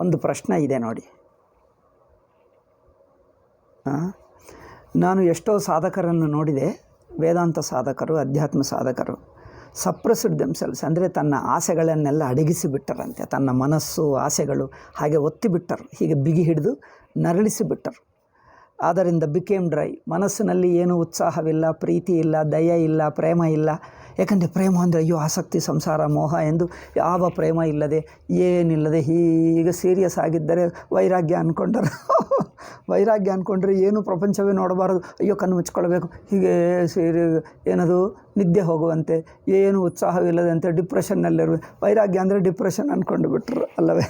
ಒಂದು ಪ್ರಶ್ನೆ ಇದೆ ನೋಡಿ. ನಾನು ಎಷ್ಟೋ ಸಾಧಕರನ್ನು ನೋಡಿದೆ, ವೇದಾಂತ ಸಾಧಕರು, ಅಧ್ಯಾತ್ಮ ಸಾಧಕರು. ಸಪ್ರೆಸ್ಡ್ ದೆಮ್ಸೆಲ್ಸ್ ಅಂದರೆ ತನ್ನ ಆಸೆಗಳನ್ನೆಲ್ಲ ಅಡಗಿಸಿಬಿಟ್ಟರಂತೆ. ತನ್ನ ಮನಸ್ಸು ಆಸೆಗಳು ಹಾಗೆ ಒತ್ತಿಬಿಟ್ಟರು, ಹೀಗೆ ಬಿಗಿ ಹಿಡಿದು ನರಳಿಸಿಬಿಟ್ಟರು. ಆದ್ದರಿಂದ ಬಿಕೇಮ್ ಡ್ರೈ. ಮನಸ್ಸಿನಲ್ಲಿ ಏನೂ ಉತ್ಸಾಹವಿಲ್ಲ, ಪ್ರೀತಿ ಇಲ್ಲ, ದಯೆ ಇಲ್ಲ, ಪ್ರೇಮ ಇಲ್ಲ. ಯಾಕಂದರೆ ಪ್ರೇಮ ಅಂದರೆ ಅಯ್ಯೋ ಆಸಕ್ತಿ, ಸಂಸಾರ, ಮೋಹ ಎಂದು ಯಾವ ಪ್ರೇಮ ಇಲ್ಲದೆ, ಏನಿಲ್ಲದೆ ಹೀಗೆ ಸೀರಿಯಸ್ ಆಗಿದ್ದರೆ ವೈರಾಗ್ಯ ಅಂದ್ಕೊಂಡರು. ವೈರಾಗ್ಯ ಅಂದ್ಕೊಂಡ್ರೆ ಏನು ಪ್ರಪಂಚವೇ ನೋಡಬಾರದು, ಅಯ್ಯೋ ಕಣ್ಣು ಮುಚ್ಕೊಳ್ಬೇಕು, ಹೀಗೆ ಏನದು ನಿದ್ದೆ ಹೋಗುವಂತೆ, ಏನು ಉತ್ಸಾಹವಿಲ್ಲದಂತೆ ಡಿಪ್ರೆಷನ್ನಲ್ಲಿರುವ. ವೈರಾಗ್ಯ ಅಂದರೆ ಡಿಪ್ರೆಷನ್ ಅಂದ್ಕೊಂಡು ಬಿಟ್ರು ಅಲ್ಲವೇ.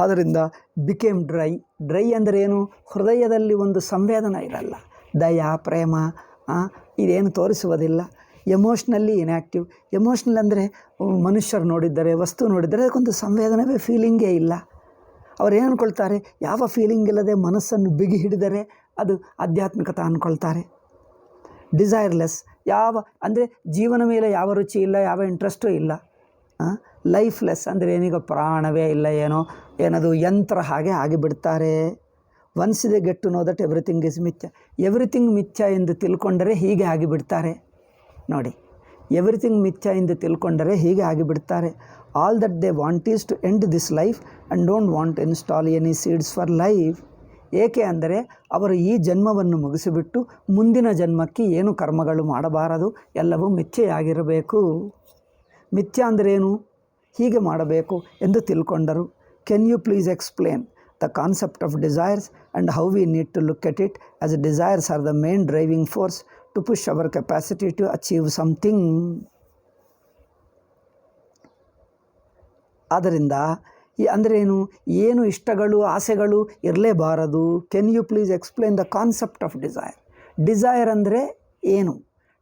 ಆದ್ದರಿಂದ ಬಿಕೇಮ್ ಡ್ರೈ. ಡ್ರೈ ಅಂದರೆ ಏನು? ಹೃದಯದಲ್ಲಿ ಒಂದು ಸಂವೇದನೆ ಇರಲ್ಲ, ದಯ, ಪ್ರೇಮ ಇದೇನು ತೋರಿಸುವುದಿಲ್ಲ. ಎಮೋಷ್ನಲ್ಲಿ ಇನ್ಯಾಕ್ಟಿವ್. ಎಮೋಷ್ನಲ್ ಅಂದರೆ ಮನುಷ್ಯರು ನೋಡಿದ್ದಾರೆ, ವಸ್ತು ನೋಡಿದರೆ ಅದಕ್ಕೊಂದು ಸಂವೇದನವೇ, ಫೀಲಿಂಗೇ ಇಲ್ಲ. ಅವ್ರು ಏನು ಅಂದ್ಕೊಳ್ತಾರೆ? ಯಾವ ಫೀಲಿಂಗ್ ಇಲ್ಲದೆ ಮನಸ್ಸನ್ನು ಬಿಗಿ ಹಿಡಿದರೆ ಅದು ಆಧ್ಯಾತ್ಮಿಕತೆ ಅಂದ್ಕೊಳ್ತಾರೆ. ಡಿಸೈರ್ಲೆಸ್. ಅಂದರೆ ಜೀವನ ಮೇಲೆ ಯಾವ ರುಚಿ ಇಲ್ಲ, ಯಾವ ಇಂಟ್ರೆಸ್ಟೂ ಇಲ್ಲ. ಲೈಫ್ಲೆಸ್ ಅಂದರೆ ಏನೀಗ ಪ್ರಾಣವೇ ಇಲ್ಲ, ಏನದು ಯಂತ್ರ ಹಾಗೆ ಆಗಿಬಿಡ್ತಾರೆ. Once they get to know that everything is ಮಿಥ್ಯ. ಎವ್ರಿಥಿಂಗ್ ಮಿಥ್ಯ ಎಂದು ತಿಳ್ಕೊಂಡರೆ ಹೀಗೆ ಆಗಿಬಿಡ್ತಾರೆ ನೋಡಿ. ಎವ್ರಿಥಿಂಗ್ ಮಿಥ್ಯ ಎಂದು ತಿಳ್ಕೊಂಡರೆ ಹೀಗೆ ಆಗಿಬಿಡ್ತಾರೆ. All that they want is to end this life and don't want install any seeds for life. ಏಕೆ ಅಂದರೆ ಅವರು ಈ ಜನ್ಮವನ್ನು ಮುಗಿಸಿಬಿಟ್ಟು ಮುಂದಿನ ಜನ್ಮಕ್ಕೆ ಏನು ಕರ್ಮಗಳು ಮಾಡಬಾರದು, ಎಲ್ಲವೂ ಮಿಥ್ಯೆಯಾಗಿರಬೇಕು. ಮಿಥ್ಯ ಅಂದ್ರೇನು? ಹೀಗೆ ಮಾಡಬೇಕು ಎಂದು ತಿಳ್ಕೊಂಡರು. Can you please explain the concept of desires and how we need to look at it as desires are the main driving force to push our capacity to achieve something. ಆದ್ದರಿಂದ ಅಂದ್ರೇನು? ಏನು ಇಷ್ಟಗಳು, ಆಸೆಗಳು ಇರಲೇಬಾರದು. Can you please explain the concept of desire. Desire ಅಂದರೆ ಏನು?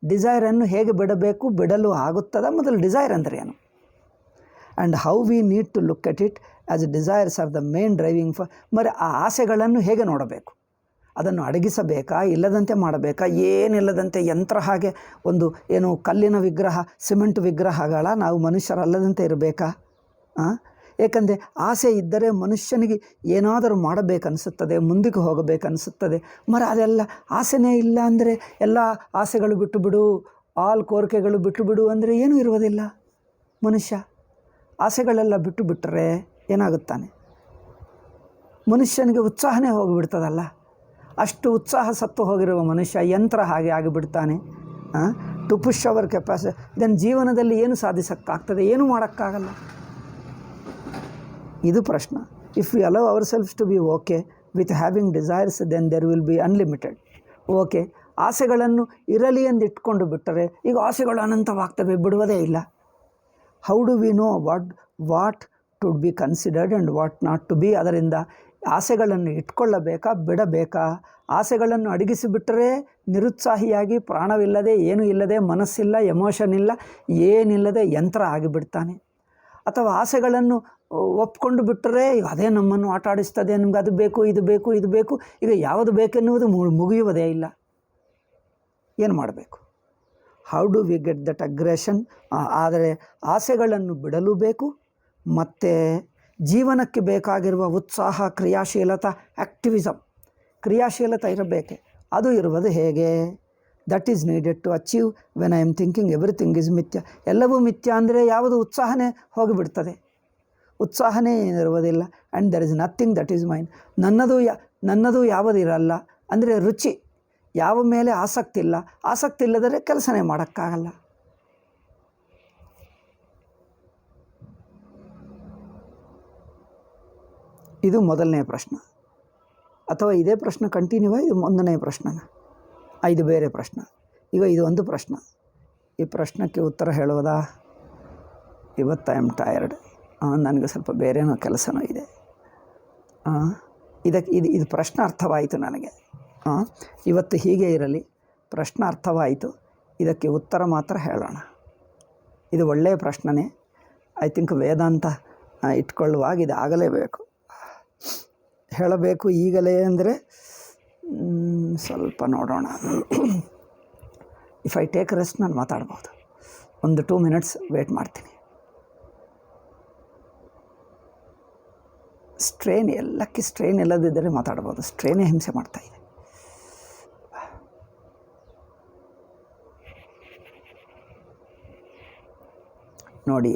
ಡಿಸೈರನ್ನು ಹೇಗೆ ಬಿಡಬೇಕು, ಬಿಡಲು ಆಗುತ್ತದ? ಮೊದಲು ಡಿಸೈರ್ ಅಂದರೆ ಏನು? And how we need to look at it as desires are the main driving మరి ಆ ಆಸೆಗಳನ್ನು ಹೇಗೆ ನೋಡಬೇಕು? ಅದನ್ನು ಅಡಗಿಸಬೇಕಾ, ಇಲ್ಲದಂತೆ ಮಾಡಬೇಕಾ? ಏನಿಲ್ಲದಂತೆ ಯಂತ್ರ ಹಾಗೆ ಒಂದು ಏನು ಕಲ್ಲಿನ ವಿಗ್ರಹ, ಸಿಮೆಂಟ್ ವಿಗ್ರಹಗಳ ನಾವು ಮನುಷ್ಯರಲ್ಲದಂತೆ ಇರಬೇಕಾ? ಏಕೆಂದರೆ ಆಸೆ ಇದ್ದರೆ ಮನುಷ್ಯನಿಗೆ ಏನಾದರೂ ಮಾಡಬೇಕನ್ನಿಸುತ್ತದೆ, ಮುಂದಕ್ಕೆ ಹೋಗಬೇಕನ್ನಿಸುತ್ತದೆ. ಅದೆಲ್ಲ ಆಸೆನೇ ಇಲ್ಲ ಅಂದರೆ ಎಲ್ಲ ಆಸೆಗಳು ಬಿಟ್ಟುಬಿಡು, ಆಲ್ ಕೋರಿಕೆಗಳು ಬಿಟ್ಟುಬಿಡು ಅಂದರೆ ಏನೂ ಇರುವುದಿಲ್ಲ. ಮನುಷ್ಯ ಆಸೆಗಳೆಲ್ಲ ಬಿಟ್ಟು ಬಿಟ್ಟರೆ ಏನಾಗುತ್ತಾನೆ? ಮನುಷ್ಯನಿಗೆ ಉತ್ಸಾಹನೇ ಹೋಗಿಬಿಡ್ತದಲ್ಲ. ಅಷ್ಟು ಉತ್ಸಾಹ ಸತ್ತು ಹೋಗಿರುವ ಮನುಷ್ಯ ಯಂತ್ರ ಹಾಗೆ ಆಗಿಬಿಡ್ತಾನೆ. To push our capacity. Then ಜೀವನದಲ್ಲಿ ಏನು ಸಾಧಿಸೋಕ್ಕಾಗ್ತದೆ? ಏನೂ ಮಾಡೋಕ್ಕಾಗಲ್ಲ. ಇದು ಪ್ರಶ್ನೆ. If we allow ourselves to be okay with having desires then there will be unlimited. Okay, ಆಸೆಗಳನ್ನು ಇರಲಿ ಎಂದು ಇಟ್ಕೊಂಡು ಬಿಟ್ಟರೆ ಈಗ ಆಸೆಗಳು ಅನಂತವಾಗ್ತವೆ, ಬಿಡುವುದೇ ಇಲ್ಲ. How do we know what to be considered and what not to be? ಅದರಿಂದ ಆಸೆಗಳನ್ನು ಇಟ್ಕೊಳ್ಳಬೇಕಾ, ಬಿಡಬೇಕಾ? ಆಸೆಗಳನ್ನು ಅಡಗಿಸಿಬಿಟ್ಟರೆ ನಿರುತ್ಸಾಹಿಯಾಗಿ, ಪ್ರಾಣವಿಲ್ಲದೆ, ಏನೂ ಇಲ್ಲದೆ, ಮನಸ್ಸಿಲ್ಲ, ಎಮೋಷನ್ ಇಲ್ಲ, ಏನಿಲ್ಲದೆ ಯಂತ್ರ ಆಗಿಬಿಡ್ತಾನೆ. ಅಥವಾ ಆಸೆಗಳನ್ನು ಒಪ್ಕೊಂಡು ಬಿಟ್ಟರೆ ಈಗ ಅದೇ ನಮ್ಮನ್ನು ಆಟ ಆಡಿಸ್ತದೆ, ನಮ್ಗೆ ಅದು ಬೇಕು, ಇದು ಬೇಕು, ಇದು ಬೇಕು, ಈಗ ಯಾವುದು ಬೇಕೆನ್ನುವುದು ಮುಗಿಯುವುದೇ ಇಲ್ಲ. ಏನು ಮಾಡಬೇಕು? How do we get that aggression? ಆದರೆ ಆಸೆಗಳನ್ನು ಬಿಡಲೂ ಬೇಕು, ಮತ್ತು ಜೀವನಕ್ಕೆ ಬೇಕಾಗಿರುವ ಉತ್ಸಾಹ, ಕ್ರಿಯಾಶೀಲತೆ, ಆ್ಯಕ್ಟಿವಿಸಮ್, ಕ್ರಿಯಾಶೀಲತೆ ಇರಬೇಕೆ. ಅದು ಇರುವುದು ಹೇಗೆ? That is needed to achieve when I am thinking everything is ಮಿಥ್ಯ. ಎಲ್ಲವೂ ಮಿಥ್ಯ ಅಂದರೆ ಯಾವುದು ಉತ್ಸಾಹನೇ ಹೋಗಿಬಿಡ್ತದೆ, ಉತ್ಸಾಹನೇ ಏನಿರುವುದಿಲ್ಲ. And there is nothing that is mine. ನನ್ನದು ಯಾವುದಿರಲ್ಲ ಅಂದರೆ ರುಚಿ, ಯಾವ ಮೇಲೆ ಆಸಕ್ತಿ ಇಲ್ಲ. ಆಸಕ್ತಿ ಇಲ್ಲದರೆ ಕೆಲಸನೇ ಮಾಡೋಕ್ಕಾಗಲ್ಲ. ಇದು ಮೊದಲನೇ ಪ್ರಶ್ನೆ. ಅಥವಾ ಇದೇ ಪ್ರಶ್ನೆ ಕಂಟಿನ್ಯೂ ಇದು ಒಂದನೇ ಪ್ರಶ್ನೆನ? ಇದು ಬೇರೆ ಪ್ರಶ್ನೆ. ಈಗ ಇದು ಒಂದು ಪ್ರಶ್ನೆ. ಈ ಪ್ರಶ್ನೆಗೆ ಉತ್ತರ ಹೇಳುವುದಾ? ಇವತ್ತು ಐ ಆಮ್ ಟಯರ್ಡ್. ನನಗೆ ಸ್ವಲ್ಪ ಬೇರೆನೋ ಕೆಲಸನೂ ಇದೆ. ಇದು ಪ್ರಶ್ನೆ ಅರ್ಥವಾಯಿತು ನನಗೆ. ಇವತ್ತು ಹೀಗೆ ಇರಲಿ, ಪ್ರಶ್ನೆ ಅರ್ಥವಾಯಿತು. ಇದಕ್ಕೆ ಉತ್ತರ ಮಾತ್ರ ಹೇಳೋಣ. ಇದು ಒಳ್ಳೆಯ ಪ್ರಶ್ನೆನೇ. ಐ ಥಿಂಕ್ ವೇದಾಂತ ಇಟ್ಕೊಳ್ಳುವಾಗ ಇದು ಆಗಲೇಬೇಕು, ಹೇಳಬೇಕು ಈಗಲೇ ಅಂದರೆ ಸ್ವಲ್ಪ ನೋಡೋಣ. ಇಫ್ ಐ ಟೇಕ್ ರೆಸ್ಟ್ ನಾನು ಮಾತಾಡ್ಬೋದು. ಒಂದು 2 minutes ವೇಟ್ ಮಾಡ್ತೀನಿ. ಸ್ಟ್ರೇನ್, ಎಲ್ಲಕ್ಕೆ ಸ್ಟ್ರೇನ್ ಇಲ್ಲದಿದ್ದರೆ ಮಾತಾಡ್ಬೋದು. ಸ್ಟ್ರೇನೇ ಹಿಂಸೆ ಮಾಡ್ತಾಯಿದೆ. ನೋಡಿ,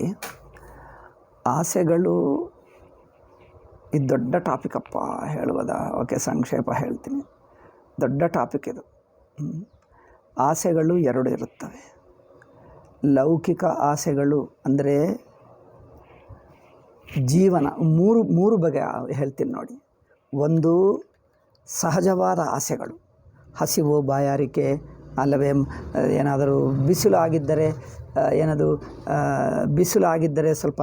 ಆಸೆಗಳು ಇದು ದೊಡ್ಡ ಟಾಪಿಕಪ್ಪ, ಹೇಳುವುದಾ? ಓಕೆ, ಸಂಕ್ಷೇಪ ಹೇಳ್ತೀನಿ. ದೊಡ್ಡ ಟಾಪಿಕ್ ಇದು. ಆಸೆಗಳು ಎರಡು ಇರುತ್ತವೆ. ಲೌಕಿಕ ಆಸೆಗಳು ಅಂದರೆ ಜೀವನ ಮೂರು ಬಗೆ ಹೇಳ್ತೀನಿ ನೋಡಿ. ಒಂದು ಸಹಜವಾದ ಆಸೆಗಳು, ಹಸಿವು, ಬಾಯಾರಿಕೆ, ಅಲ್ಲವೇ ಏನಾದರೂ ಬಿಸಿಲು ಆಗಿದ್ದರೆ ಸ್ವಲ್ಪ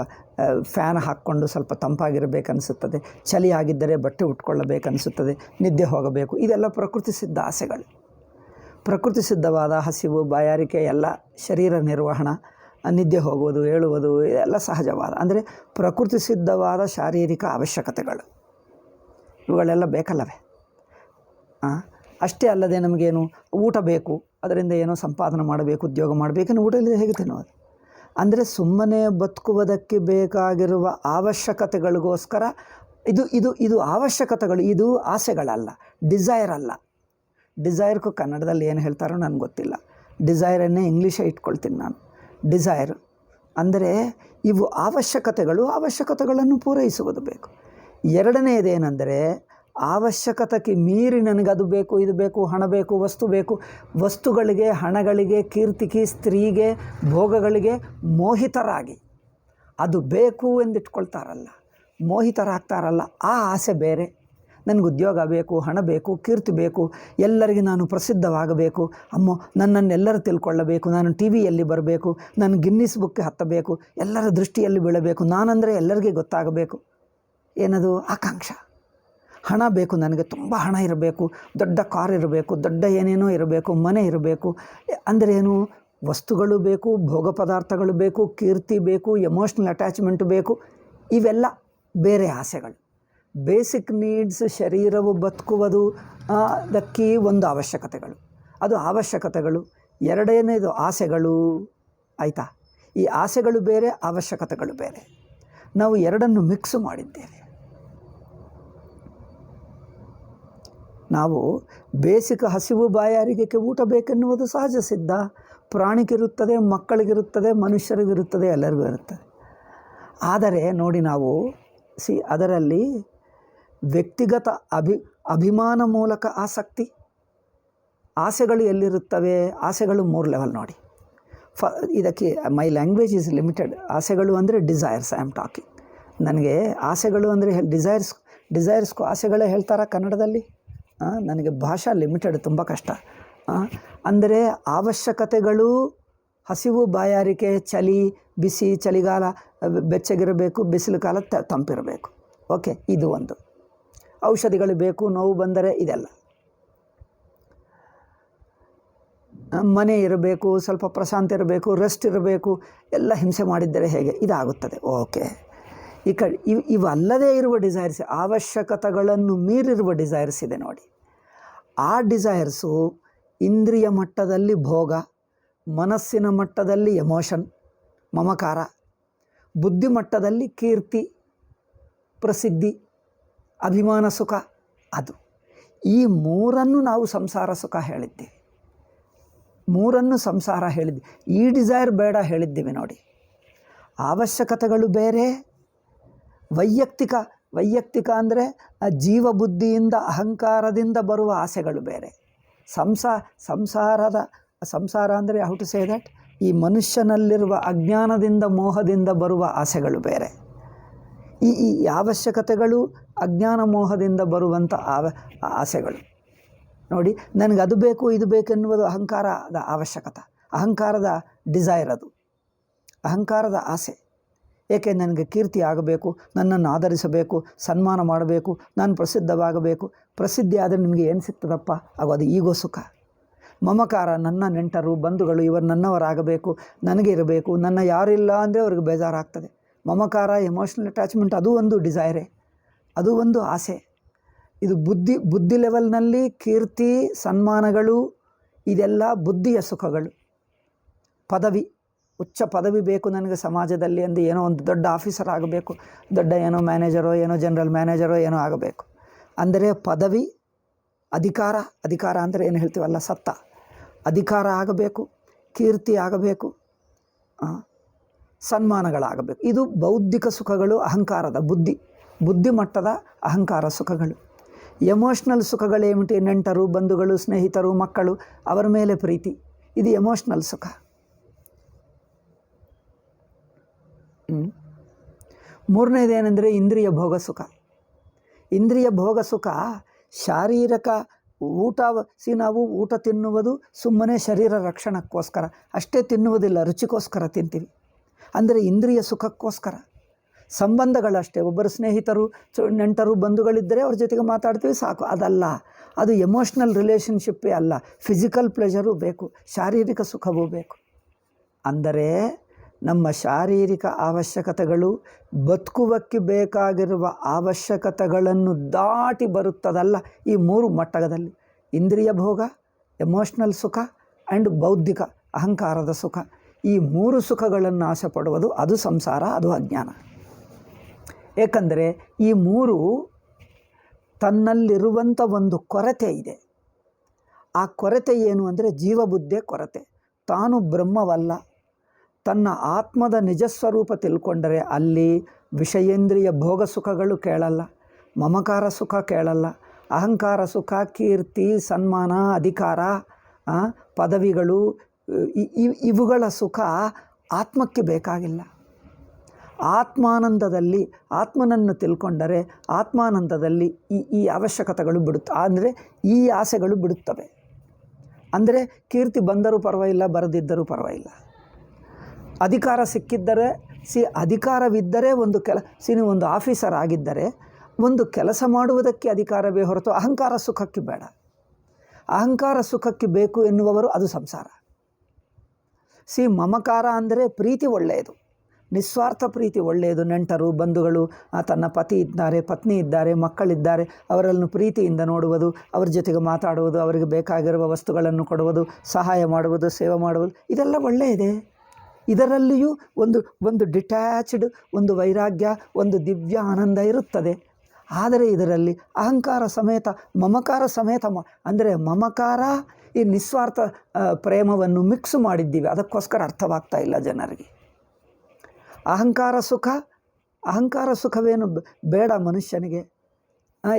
ಫ್ಯಾನ್ ಹಾಕ್ಕೊಂಡು ಸ್ವಲ್ಪ ತಂಪಾಗಿರಬೇಕನ್ನಿಸುತ್ತದೆ. ಚಳಿ ಆಗಿದ್ದರೆ ಬಟ್ಟೆ ಉಟ್ಕೊಳ್ಳಬೇಕನ್ನಿಸುತ್ತದೆ. ನಿದ್ದೆ ಹೋಗಬೇಕು. ಇದೆಲ್ಲ ಪ್ರಕೃತಿ ಸಿದ್ಧ ಆಸೆಗಳು. ಪ್ರಕೃತಿ ಸಿದ್ಧವಾದ ಹಸಿವು, ಬಾಯಾರಿಕೆ ಎಲ್ಲ ಶರೀರ ನಿರ್ವಹಣೆ, ನಿದ್ದೆ ಹೋಗುವುದು, ಏಳುವುದು, ಇದೆಲ್ಲ ಸಹಜವಾದ ಅಂದರೆ ಪ್ರಕೃತಿ ಸಿದ್ಧವಾದ ಶಾರೀರಿಕ ಅವಶ್ಯಕತೆಗಳು. ಇವುಗಳೆಲ್ಲ ಬೇಕಲ್ಲವೇ? ಅಷ್ಟೇ ಅಲ್ಲದೆ ನಮಗೇನು ಊಟ ಬೇಕು, ಅದರಿಂದ ಏನೋ ಸಂಪಾದನೆ ಮಾಡಬೇಕು, ಉದ್ಯೋಗ ಮಾಡಬೇಕನ್ನು ಊಟ ಇಲ್ಲದೆ ಹೇಗೆ ತಿನ್ನೋದು? ಅಂದರೆ ಸುಮ್ಮನೆ ಬದುಕುವುದಕ್ಕೆ ಬೇಕಾಗಿರುವ ಅವಶ್ಯಕತೆಗಳಿಗೋಸ್ಕರ ಇದು ಅವಶ್ಯಕತೆಗಳು, ಇದು ಆಸೆಗಳಲ್ಲ, ಡಿಸೈರ್ ಅಲ್ಲ. ಡಿಸೈರ್ಗೂ ಕನ್ನಡದಲ್ಲಿ ಏನು ಹೇಳ್ತಾರೋ ನನಗೆ ಗೊತ್ತಿಲ್ಲ. ಡಿಸೈರನ್ನೇ ಇಂಗ್ಲೀಷೇ ಇಟ್ಕೊಳ್ತೀನಿ ನಾನು. ಡಿಸೈರ್ ಅಂದರೆ ಇವು ಅವಶ್ಯಕತೆಗಳನ್ನು ಪೂರೈಸುವುದು ಬೇಕು. ಎರಡನೆಯದೇನೆಂದರೆ ಅವಶ್ಯಕತೆಗೆ ಮೀರಿ ನನಗೆ ಅದು ಬೇಕು, ಇದು ಬೇಕು, ಹಣ ಬೇಕು, ವಸ್ತು ಬೇಕು, ವಸ್ತುಗಳಿಗೆ, ಹಣಗಳಿಗೆ, ಕೀರ್ತಿಗೆ, ಸ್ತ್ರೀಗೆ, ಭೋಗಗಳಿಗೆ ಮೋಹಿತರಾಗಿ ಅದು ಬೇಕು ಎಂದಿಟ್ಕೊಳ್ತಾರಲ್ಲ, ಮೋಹಿತರಾಗ್ತಾರಲ್ಲ, ಆ ಆಸೆ ಬೇರೆ. ನನಗೆ ಉದ್ಯೋಗ ಬೇಕು, ಹಣ ಬೇಕು, ಕೀರ್ತಿ ಬೇಕು, ಎಲ್ಲರಿಗೆ ನಾನು ಪ್ರಸಿದ್ಧವಾಗಬೇಕು, ಅಮ್ಮೋ ನನ್ನನ್ನೆಲ್ಲರೂ ತಿಳ್ಕೊಳ್ಳಬೇಕು, ನಾನು ಟಿ ವಿಯಲ್ಲಿ ಬರಬೇಕು, ನಾನು ಗಿನ್ನಿಸ್ ಬುಕ್ಗೆ ಹತ್ತಬೇಕು, ಎಲ್ಲರ ದೃಷ್ಟಿಯಲ್ಲಿ ಬೀಳಬೇಕು, ನಾನಂದರೆ ಎಲ್ಲರಿಗೆ ಗೊತ್ತಾಗಬೇಕು. ಏನದು? ಆಕಾಂಕ್ಷ. ಹಣ ಬೇಕು, ನನಗೆ ತುಂಬ ಹಣ ಇರಬೇಕು, ದೊಡ್ಡ ಕಾರ್ ಇರಬೇಕು, ದೊಡ್ಡ ಏನೇನೋ ಇರಬೇಕು, ಮನೆ ಇರಬೇಕು. ಅಂದರೆ ಏನು? ವಸ್ತುಗಳು ಬೇಕು, ಭೋಗ ಪದಾರ್ಥಗಳು ಬೇಕು, ಕೀರ್ತಿ ಬೇಕು, ಎಮೋಷ್ನಲ್ ಅಟ್ಯಾಚ್ಮೆಂಟ್ ಬೇಕು. ಇವೆಲ್ಲ ಬೇರೆ ಆಸೆಗಳು. ಬೇಸಿಕ್ ನೀಡ್ಸ್, ಶರೀರವು ಬದುಕುವುದು ಅದಕ್ಕೆ ಒಂದು ಅವಶ್ಯಕತೆಗಳು, ಅದು ಅವಶ್ಯಕತೆಗಳು. ಎರಡನೇದು ಆಸೆಗಳು. ಆಯಿತಾ? ಈ ಆಸೆಗಳು ಬೇರೆ, ಅವಶ್ಯಕತೆಗಳು ಬೇರೆ. ನಾವು ಎರಡನ್ನು ಮಿಕ್ಸ್ ಮಾಡಿದ್ದೇವೆ. ನಾವು ಬೇಸಿಕ್ ಹಸಿವು, ಬಾಯಾರಿಕೆಗೆ ಊಟ ಬೇಕೆನ್ನುವುದು ಸಹಜ ಸಿದ್ಧ. ಪ್ರಾಣಿಗಿರುತ್ತದೆ, ಮಕ್ಕಳಿಗಿರುತ್ತದೆ, ಮನುಷ್ಯರಿಗಿರುತ್ತದೆ, ಎಲ್ಲರಿಗೂ ಇರುತ್ತದೆ. ಆದರೆ ನೋಡಿ, ನಾವು ಅದರಲ್ಲಿ ವ್ಯಕ್ತಿಗತ ಅಭಿಮಾನ ಮೂಲಕ ಆಸಕ್ತಿ, ಆಸೆಗಳು ಎಲ್ಲಿರುತ್ತವೆ? ಆಸೆಗಳು 3 ಲೆವೆಲ್ ನೋಡಿ. ಇದಕ್ಕೆ ಮೈ ಲ್ಯಾಂಗ್ವೇಜ್ ಈಸ್ ಲಿಮಿಟೆಡ್. ಆಸೆಗಳು ಅಂದರೆ ಡಿಸೈರ್ಸ್. I am talking. ನನಗೆ ಆಸೆಗಳು ಅಂದರೆ ಡಿಸೈರ್ಸ್ಗೂ ಆಸೆಗಳೇ ಹೇಳ್ತಾರಾ ಕನ್ನಡದಲ್ಲಿ? ನನಗೆ ಭಾಷಾ ಲಿಮಿಟೆಡ್, ತುಂಬ ಕಷ್ಟ. ಅಂದರೆ ಅವಶ್ಯಕತೆಗಳು ಹಸಿವು, ಬಾಯಾರಿಕೆ, ಚಳಿ, ಬಿಸಿ, ಚಳಿಗಾಲ ಬೆಚ್ಚಗಿರಬೇಕು, ಬಿಸಿಲು ಕಾಲ ತಂಪಿರಬೇಕು. ಓಕೆ, ಇದು ಒಂದು. ಔಷಧಿಗಳು ಬೇಕು, ನೋವು ಬಂದರೆ ಇದೆಲ್ಲ. ಮನೆ ಇರಬೇಕು, ಸ್ವಲ್ಪ ಪ್ರಶಾಂತಿ ಇರಬೇಕು, ರೆಸ್ಟ್ ಇರಬೇಕು, ಎಲ್ಲ ಹಿಂಸೆ ಮಾಡಿದ್ದರೆ ಹೇಗೆ? ಇದಾಗುತ್ತದೆ. ಓಕೆ, ಈ ಕಡೆ ಇವಲ್ಲದೇ ಇರುವ ಡಿಸೈರ್ಸ್, ಅವಶ್ಯಕತೆಗಳನ್ನು ಮೀರಿರುವ ಡಿಸೈರ್ಸ್ ಇದೆ ನೋಡಿ. ಆ ಡಿಸೈರ್ಸು ಇಂದ್ರಿಯ ಮಟ್ಟದಲ್ಲಿ ಭೋಗ, ಮನಸ್ಸಿನ ಮಟ್ಟದಲ್ಲಿ ಎಮೋಷನ್, ಮಮಕಾರ, ಬುದ್ಧಿ ಮಟ್ಟದಲ್ಲಿ ಕೀರ್ತಿ, ಪ್ರಸಿದ್ಧಿ, ಅಭಿಮಾನ ಸುಖ. ಅದು ಈ ಮೂರನ್ನು ನಾವು ಸಂಸಾರ ಸುಖ ಹೇಳಿದ್ದೀವಿ. ಮೂರನ್ನು ಸಂಸಾರ ಹೇಳಿದ್ವಿ. ಈ ಡಿಸೈರ್ ಬೇಡ ಹೇಳಿದ್ದೀವಿ ನೋಡಿ. ಅವಶ್ಯಕತೆಗಳು ಬೇರೆ, ವೈಯಕ್ತಿಕ ಅಂದರೆ ಜೀವಬುದ್ಧಿಯಿಂದ, ಅಹಂಕಾರದಿಂದ ಬರುವ ಆಸೆಗಳು ಬೇರೆ. ಸಂಸಾರ ಅಂದರೆ ಹೌ ಟು ಸೇ ದಟ್, ಈ ಮನುಷ್ಯನಲ್ಲಿರುವ ಅಜ್ಞಾನದಿಂದ, ಮೋಹದಿಂದ ಬರುವ ಆಸೆಗಳು ಬೇರೆ. ಈ ಅವಶ್ಯಕತೆಗಳು ಅಜ್ಞಾನ ಮೋಹದಿಂದ ಬರುವಂಥ ಆಸೆಗಳು ನೋಡಿ. ನನಗೆ ಅದು ಬೇಕು, ಇದು ಬೇಕು ಎನ್ನುವುದು ಅಹಂಕಾರದ ಅವಶ್ಯಕತೆ, ಅಹಂಕಾರದ ಡಿಸೈರ್, ಅದು ಅಹಂಕಾರದ ಆಸೆ. ಏಕೆ? ನನಗೆ ಕೀರ್ತಿ ಆಗಬೇಕು, ನನ್ನನ್ನು ಆಧರಿಸಬೇಕು, ಸನ್ಮಾನ ಮಾಡಬೇಕು, ನಾನು ಪ್ರಸಿದ್ಧವಾಗಬೇಕು. ಪ್ರಸಿದ್ಧಿ ಆದರೆ ನಿಮಗೆ ಏನು ಸಿಗ್ತದಪ್ಪ? ಆಗೋದು ಈಗೋ ಸುಖ. ಮಮಕಾರ, ನನ್ನ ನೆಂಟರು, ಬಂಧುಗಳು ಇವರು ನನ್ನವರಾಗಬೇಕು, ನನಗೆ ಇರಬೇಕು, ನನ್ನ ಯಾರಿಲ್ಲ ಅಂದರೆ ಅವ್ರಿಗೆ ಬೇಜಾರಾಗ್ತದೆ. ಮಮಕಾರ, ಎಮೋಷ್ನಲ್ ಅಟ್ಯಾಚ್ಮೆಂಟ್, ಅದು ಒಂದು ಡಿಸೈರೇ, ಅದು ಒಂದು ಆಸೆ. ಇದು ಬುದ್ಧಿ ಲೆವೆಲ್ನಲ್ಲಿ ಕೀರ್ತಿ, ಸನ್ಮಾನಗಳು, ಇದೆಲ್ಲ ಬುದ್ಧಿಯ ಸುಖಗಳು. ಪದವಿ, ಉಚ್ಚ ಪದವಿ ಬೇಕು ನನಗೆ ಸಮಾಜದಲ್ಲಿ ಎಂದು ಏನೋ ಒಂದು ದೊಡ್ಡ ಆಫೀಸರ್ ಆಗಬೇಕು, ದೊಡ್ಡ ಏನೋ ಮ್ಯಾನೇಜರೋ ಏನೋ ಜನರಲ್ ಮ್ಯಾನೇಜರೋ ಏನೋ ಆಗಬೇಕು ಅಂದರೆ ಪದವಿ, ಅಧಿಕಾರ ಅಂದರೆ ಏನು ಹೇಳ್ತೀವಲ್ಲ ಸತ್ತ, ಅಧಿಕಾರ ಆಗಬೇಕು, ಕೀರ್ತಿ ಆಗಬೇಕು, ಸನ್ಮಾನಗಳಾಗಬೇಕು. ಇದು ಬೌದ್ಧಿಕ ಸುಖಗಳು, ಅಹಂಕಾರದ ಬುದ್ಧಿಮಟ್ಟದ ಅಹಂಕಾರ ಸುಖಗಳು. ಎಮೋಷ್ನಲ್ ಸುಖಗಳೇಮಿಟಿ? ನೆಂಟರು, ಬಂಧುಗಳು, ಸ್ನೇಹಿತರು, ಮಕ್ಕಳು, ಅವರ ಮೇಲೆ ಪ್ರೀತಿ, ಇದು ಎಮೋಷ್ನಲ್ ಸುಖ. ಮೂರನೇದೇನೆಂದರೆ ಇಂದ್ರಿಯ ಭೋಗ ಸುಖ. ಇಂದ್ರಿಯ ಭೋಗ ಸುಖ ಶಾರೀರಿಕ ನಾವು ಊಟ ತಿನ್ನುವುದು ಸುಮ್ಮನೆ ಶರೀರ ರಕ್ಷಣಕ್ಕೋಸ್ಕರ ಅಷ್ಟೇ ತಿನ್ನುವುದಿಲ್ಲ, ರುಚಿಗೋಸ್ಕರ ತಿಂತೀವಿ. ಅಂದರೆ ಇಂದ್ರಿಯ ಸುಖಕ್ಕೋಸ್ಕರ. ಸಂಬಂಧಗಳಷ್ಟೇ, ಒಬ್ಬರು ಸ್ನೇಹಿತರು, ನೆಂಟರು, ಬಂಧುಗಳಿದ್ದರೆ ಅವ್ರ ಜೊತೆಗೆ ಮಾತಾಡ್ತೀವಿ ಸಾಕು, ಅದಲ್ಲ. ಅದು ಎಮೋಷ್ನಲ್ ರಿಲೇಷನ್ಶಿಪ್ಪೇ ಅಲ್ಲ. ಫಿಸಿಕಲ್ ಪ್ಲೆಷರು ಬೇಕು, ಶಾರೀರಿಕ ಸುಖವೂ ಬೇಕು. ಅಂದರೆ ನಮ್ಮ ಶಾರೀರಿಕ ಅವಶ್ಯಕತೆಗಳು ಬದುಕುವಕ್ಕೆ ಬೇಕಾಗಿರುವ ಅವಶ್ಯಕತೆಗಳನ್ನು ದಾಟಿ ಬರುತ್ತದಲ್ಲ ಈ ಮೂರು ಮಟ್ಟದಲ್ಲಿ: ಇಂದ್ರಿಯ ಭೋಗ, ಎಮೋಷ್ನಲ್ ಸುಖ ಆ್ಯಂಡ್ ಬೌದ್ಧಿಕ ಅಹಂಕಾರದ ಸುಖ. ಈ ಮೂರು ಸುಖಗಳನ್ನು ಆಸೆ ಪಡುವುದು ಅದು ಸಂಸಾರ, ಅದು ಅಜ್ಞಾನ. ಏಕೆಂದರೆ ಈ ಮೂರು ತನ್ನಲ್ಲಿರುವಂಥ ಒಂದು ಕೊರತೆ ಇದೆ. ಆ ಕೊರತೆ ಏನು ಅಂದರೆ ಜೀವಬುದ್ಧಿಯ ಕೊರತೆ. ತಾನು ಬ್ರಹ್ಮವಲ್ಲ, ತನ್ನ ಆತ್ಮದ ನಿಜಸ್ವರೂಪ ತಿಳ್ಕೊಂಡರೆ ಅಲ್ಲಿ ವಿಷಯೇಂದ್ರಿಯ ಭೋಗ ಸುಖಗಳು ಕೇಳಲ್ಲ, ಮಮಕಾರ ಸುಖ ಕೇಳಲ್ಲ, ಅಹಂಕಾರ ಸುಖ, ಕೀರ್ತಿ, ಸನ್ಮಾನ, ಅಧಿಕಾರ, ಪದವಿಗಳು, ಇವುಗಳ ಸುಖ ಆತ್ಮಕ್ಕೆ ಬೇಕಾಗಿಲ್ಲ. ಆತ್ಮಾನಂದದಲ್ಲಿ ಆತ್ಮನನ್ನು ತಿಳ್ಕೊಂಡರೆ ಆತ್ಮಾನಂದದಲ್ಲಿ ಈ ಅವಶ್ಯಕತೆಗಳು ಅಂದರೆ ಈ ಆಸೆಗಳು ಬಿಡುತ್ತವೆ. ಅಂದರೆ ಕೀರ್ತಿ ಬಂದರೂ ಪರವಾಗಿಲ್ಲ, ಬರದಿದ್ದರೂ ಪರವಾಗಿಲ್ಲ. ಅಧಿಕಾರ ಸಿಕ್ಕಿದ್ದರೆ ಅಧಿಕಾರವಿದ್ದರೆ ನೀವು ಒಂದು ಆಫೀಸರ್ ಆಗಿದ್ದರೆ ಒಂದು ಕೆಲಸ ಮಾಡುವುದಕ್ಕೆ ಅಧಿಕಾರವೇ ಹೊರತು ಅಹಂಕಾರ ಸುಖಕ್ಕೆ ಬೇಡ. ಅಹಂಕಾರ ಸುಖಕ್ಕೆ ಬೇಕು ಎನ್ನುವವರು ಅದು ಸಂಸಾರ. ಮಮಕಾರ ಅಂದರೆ ಪ್ರೀತಿ ಒಳ್ಳೆಯದು, ನಿಸ್ವಾರ್ಥ ಪ್ರೀತಿ ಒಳ್ಳೆಯದು. ನೆಂಟರು, ಬಂಧುಗಳು, ತನ್ನ ಪತಿ ಇದ್ದಾರೆ, ಪತ್ನಿ ಇದ್ದಾರೆ, ಮಕ್ಕಳಿದ್ದಾರೆ, ಅವರನ್ನು ಪ್ರೀತಿಯಿಂದ ನೋಡುವುದು, ಅವರ ಜೊತೆಗೆ ಮಾತಾಡುವುದು, ಅವರಿಗೆ ಬೇಕಾಗಿರುವ ವಸ್ತುಗಳನ್ನು ಕೊಡುವುದು, ಸಹಾಯ ಮಾಡುವುದು, ಸೇವೆ ಮಾಡುವುದು, ಇದೆಲ್ಲ ಒಳ್ಳೆಯದೇ. ಇದರಲ್ಲಿಯೂ ಒಂದು ಡಿಟ್ಯಾಚ್ಡ್, ಒಂದು ವೈರಾಗ್ಯ, ಒಂದು ದಿವ್ಯ ಆನಂದ ಇರುತ್ತದೆ. ಆದರೆ ಇದರಲ್ಲಿ ಅಹಂಕಾರ ಸಮೇತ, ಮಮಕಾರ ಸಮೇತ, ಅಂದರೆ ಮಮಕಾರ ಈ ನಿಸ್ವಾರ್ಥ ಪ್ರೇಮವನ್ನು ಮಿಕ್ಸ್ ಮಾಡಿದ್ದೀವಿ, ಅದಕ್ಕೋಸ್ಕರ ಅರ್ಥವಾಗ್ತಾ ಇಲ್ಲ ಜನರಿಗೆ. ಅಹಂಕಾರ ಸುಖವೇನು ಬೇಡ ಮನುಷ್ಯನಿಗೆ.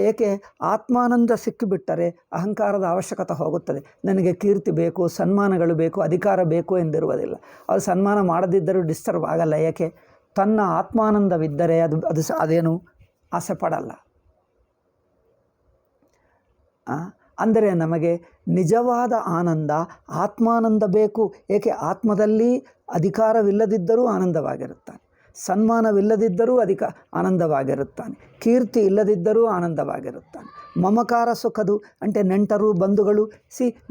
ಏಕೆ? ಆತ್ಮಾನಂದ ಸಿಕ್ಕಿಬಿಟ್ಟರೆ ಅಹಂಕಾರದ ಅವಶ್ಯಕತೆ ಹೋಗುತ್ತದೆ. ನನಗೆ ಕೀರ್ತಿ ಬೇಕು, ಸನ್ಮಾನಗಳು ಬೇಕು, ಅಧಿಕಾರ ಬೇಕು ಎಂದಿರುವುದಿಲ್ಲ. ಅದು ಸನ್ಮಾನ ಮಾಡದಿದ್ದರೂ ಡಿಸ್ಟರ್ಬ್ ಆಗಲ್ಲ. ಏಕೆ? ತನ್ನ ಆತ್ಮಾನಂದವಿದ್ದರೆ ಅದೇನು ಆಸೆ ಪಡಲ್ಲ. ಅಂದರೆ ನಮಗೆ ನಿಜವಾದ ಆನಂದ, ಆತ್ಮಾನಂದ ಬೇಕು. ಏಕೆ? ಆತ್ಮದಲ್ಲಿ ಅಧಿಕಾರವಿಲ್ಲದಿದ್ದರೂ ಆನಂದವಾಗಿರುತ್ತಾನೆ, ಸನ್ಮಾನವಿಲ್ಲದಿದ್ದರೂ ಆನಂದವಾಗಿರುತ್ತಾನೆ, ಕೀರ್ತಿ ಇಲ್ಲದಿದ್ದರೂ ಆನಂದವಾಗಿರುತ್ತಾನೆ. ಮಮಕಾರ ಸುಖದು ಅಂದರೆ ನೆಂಟರು, ಬಂಧುಗಳು.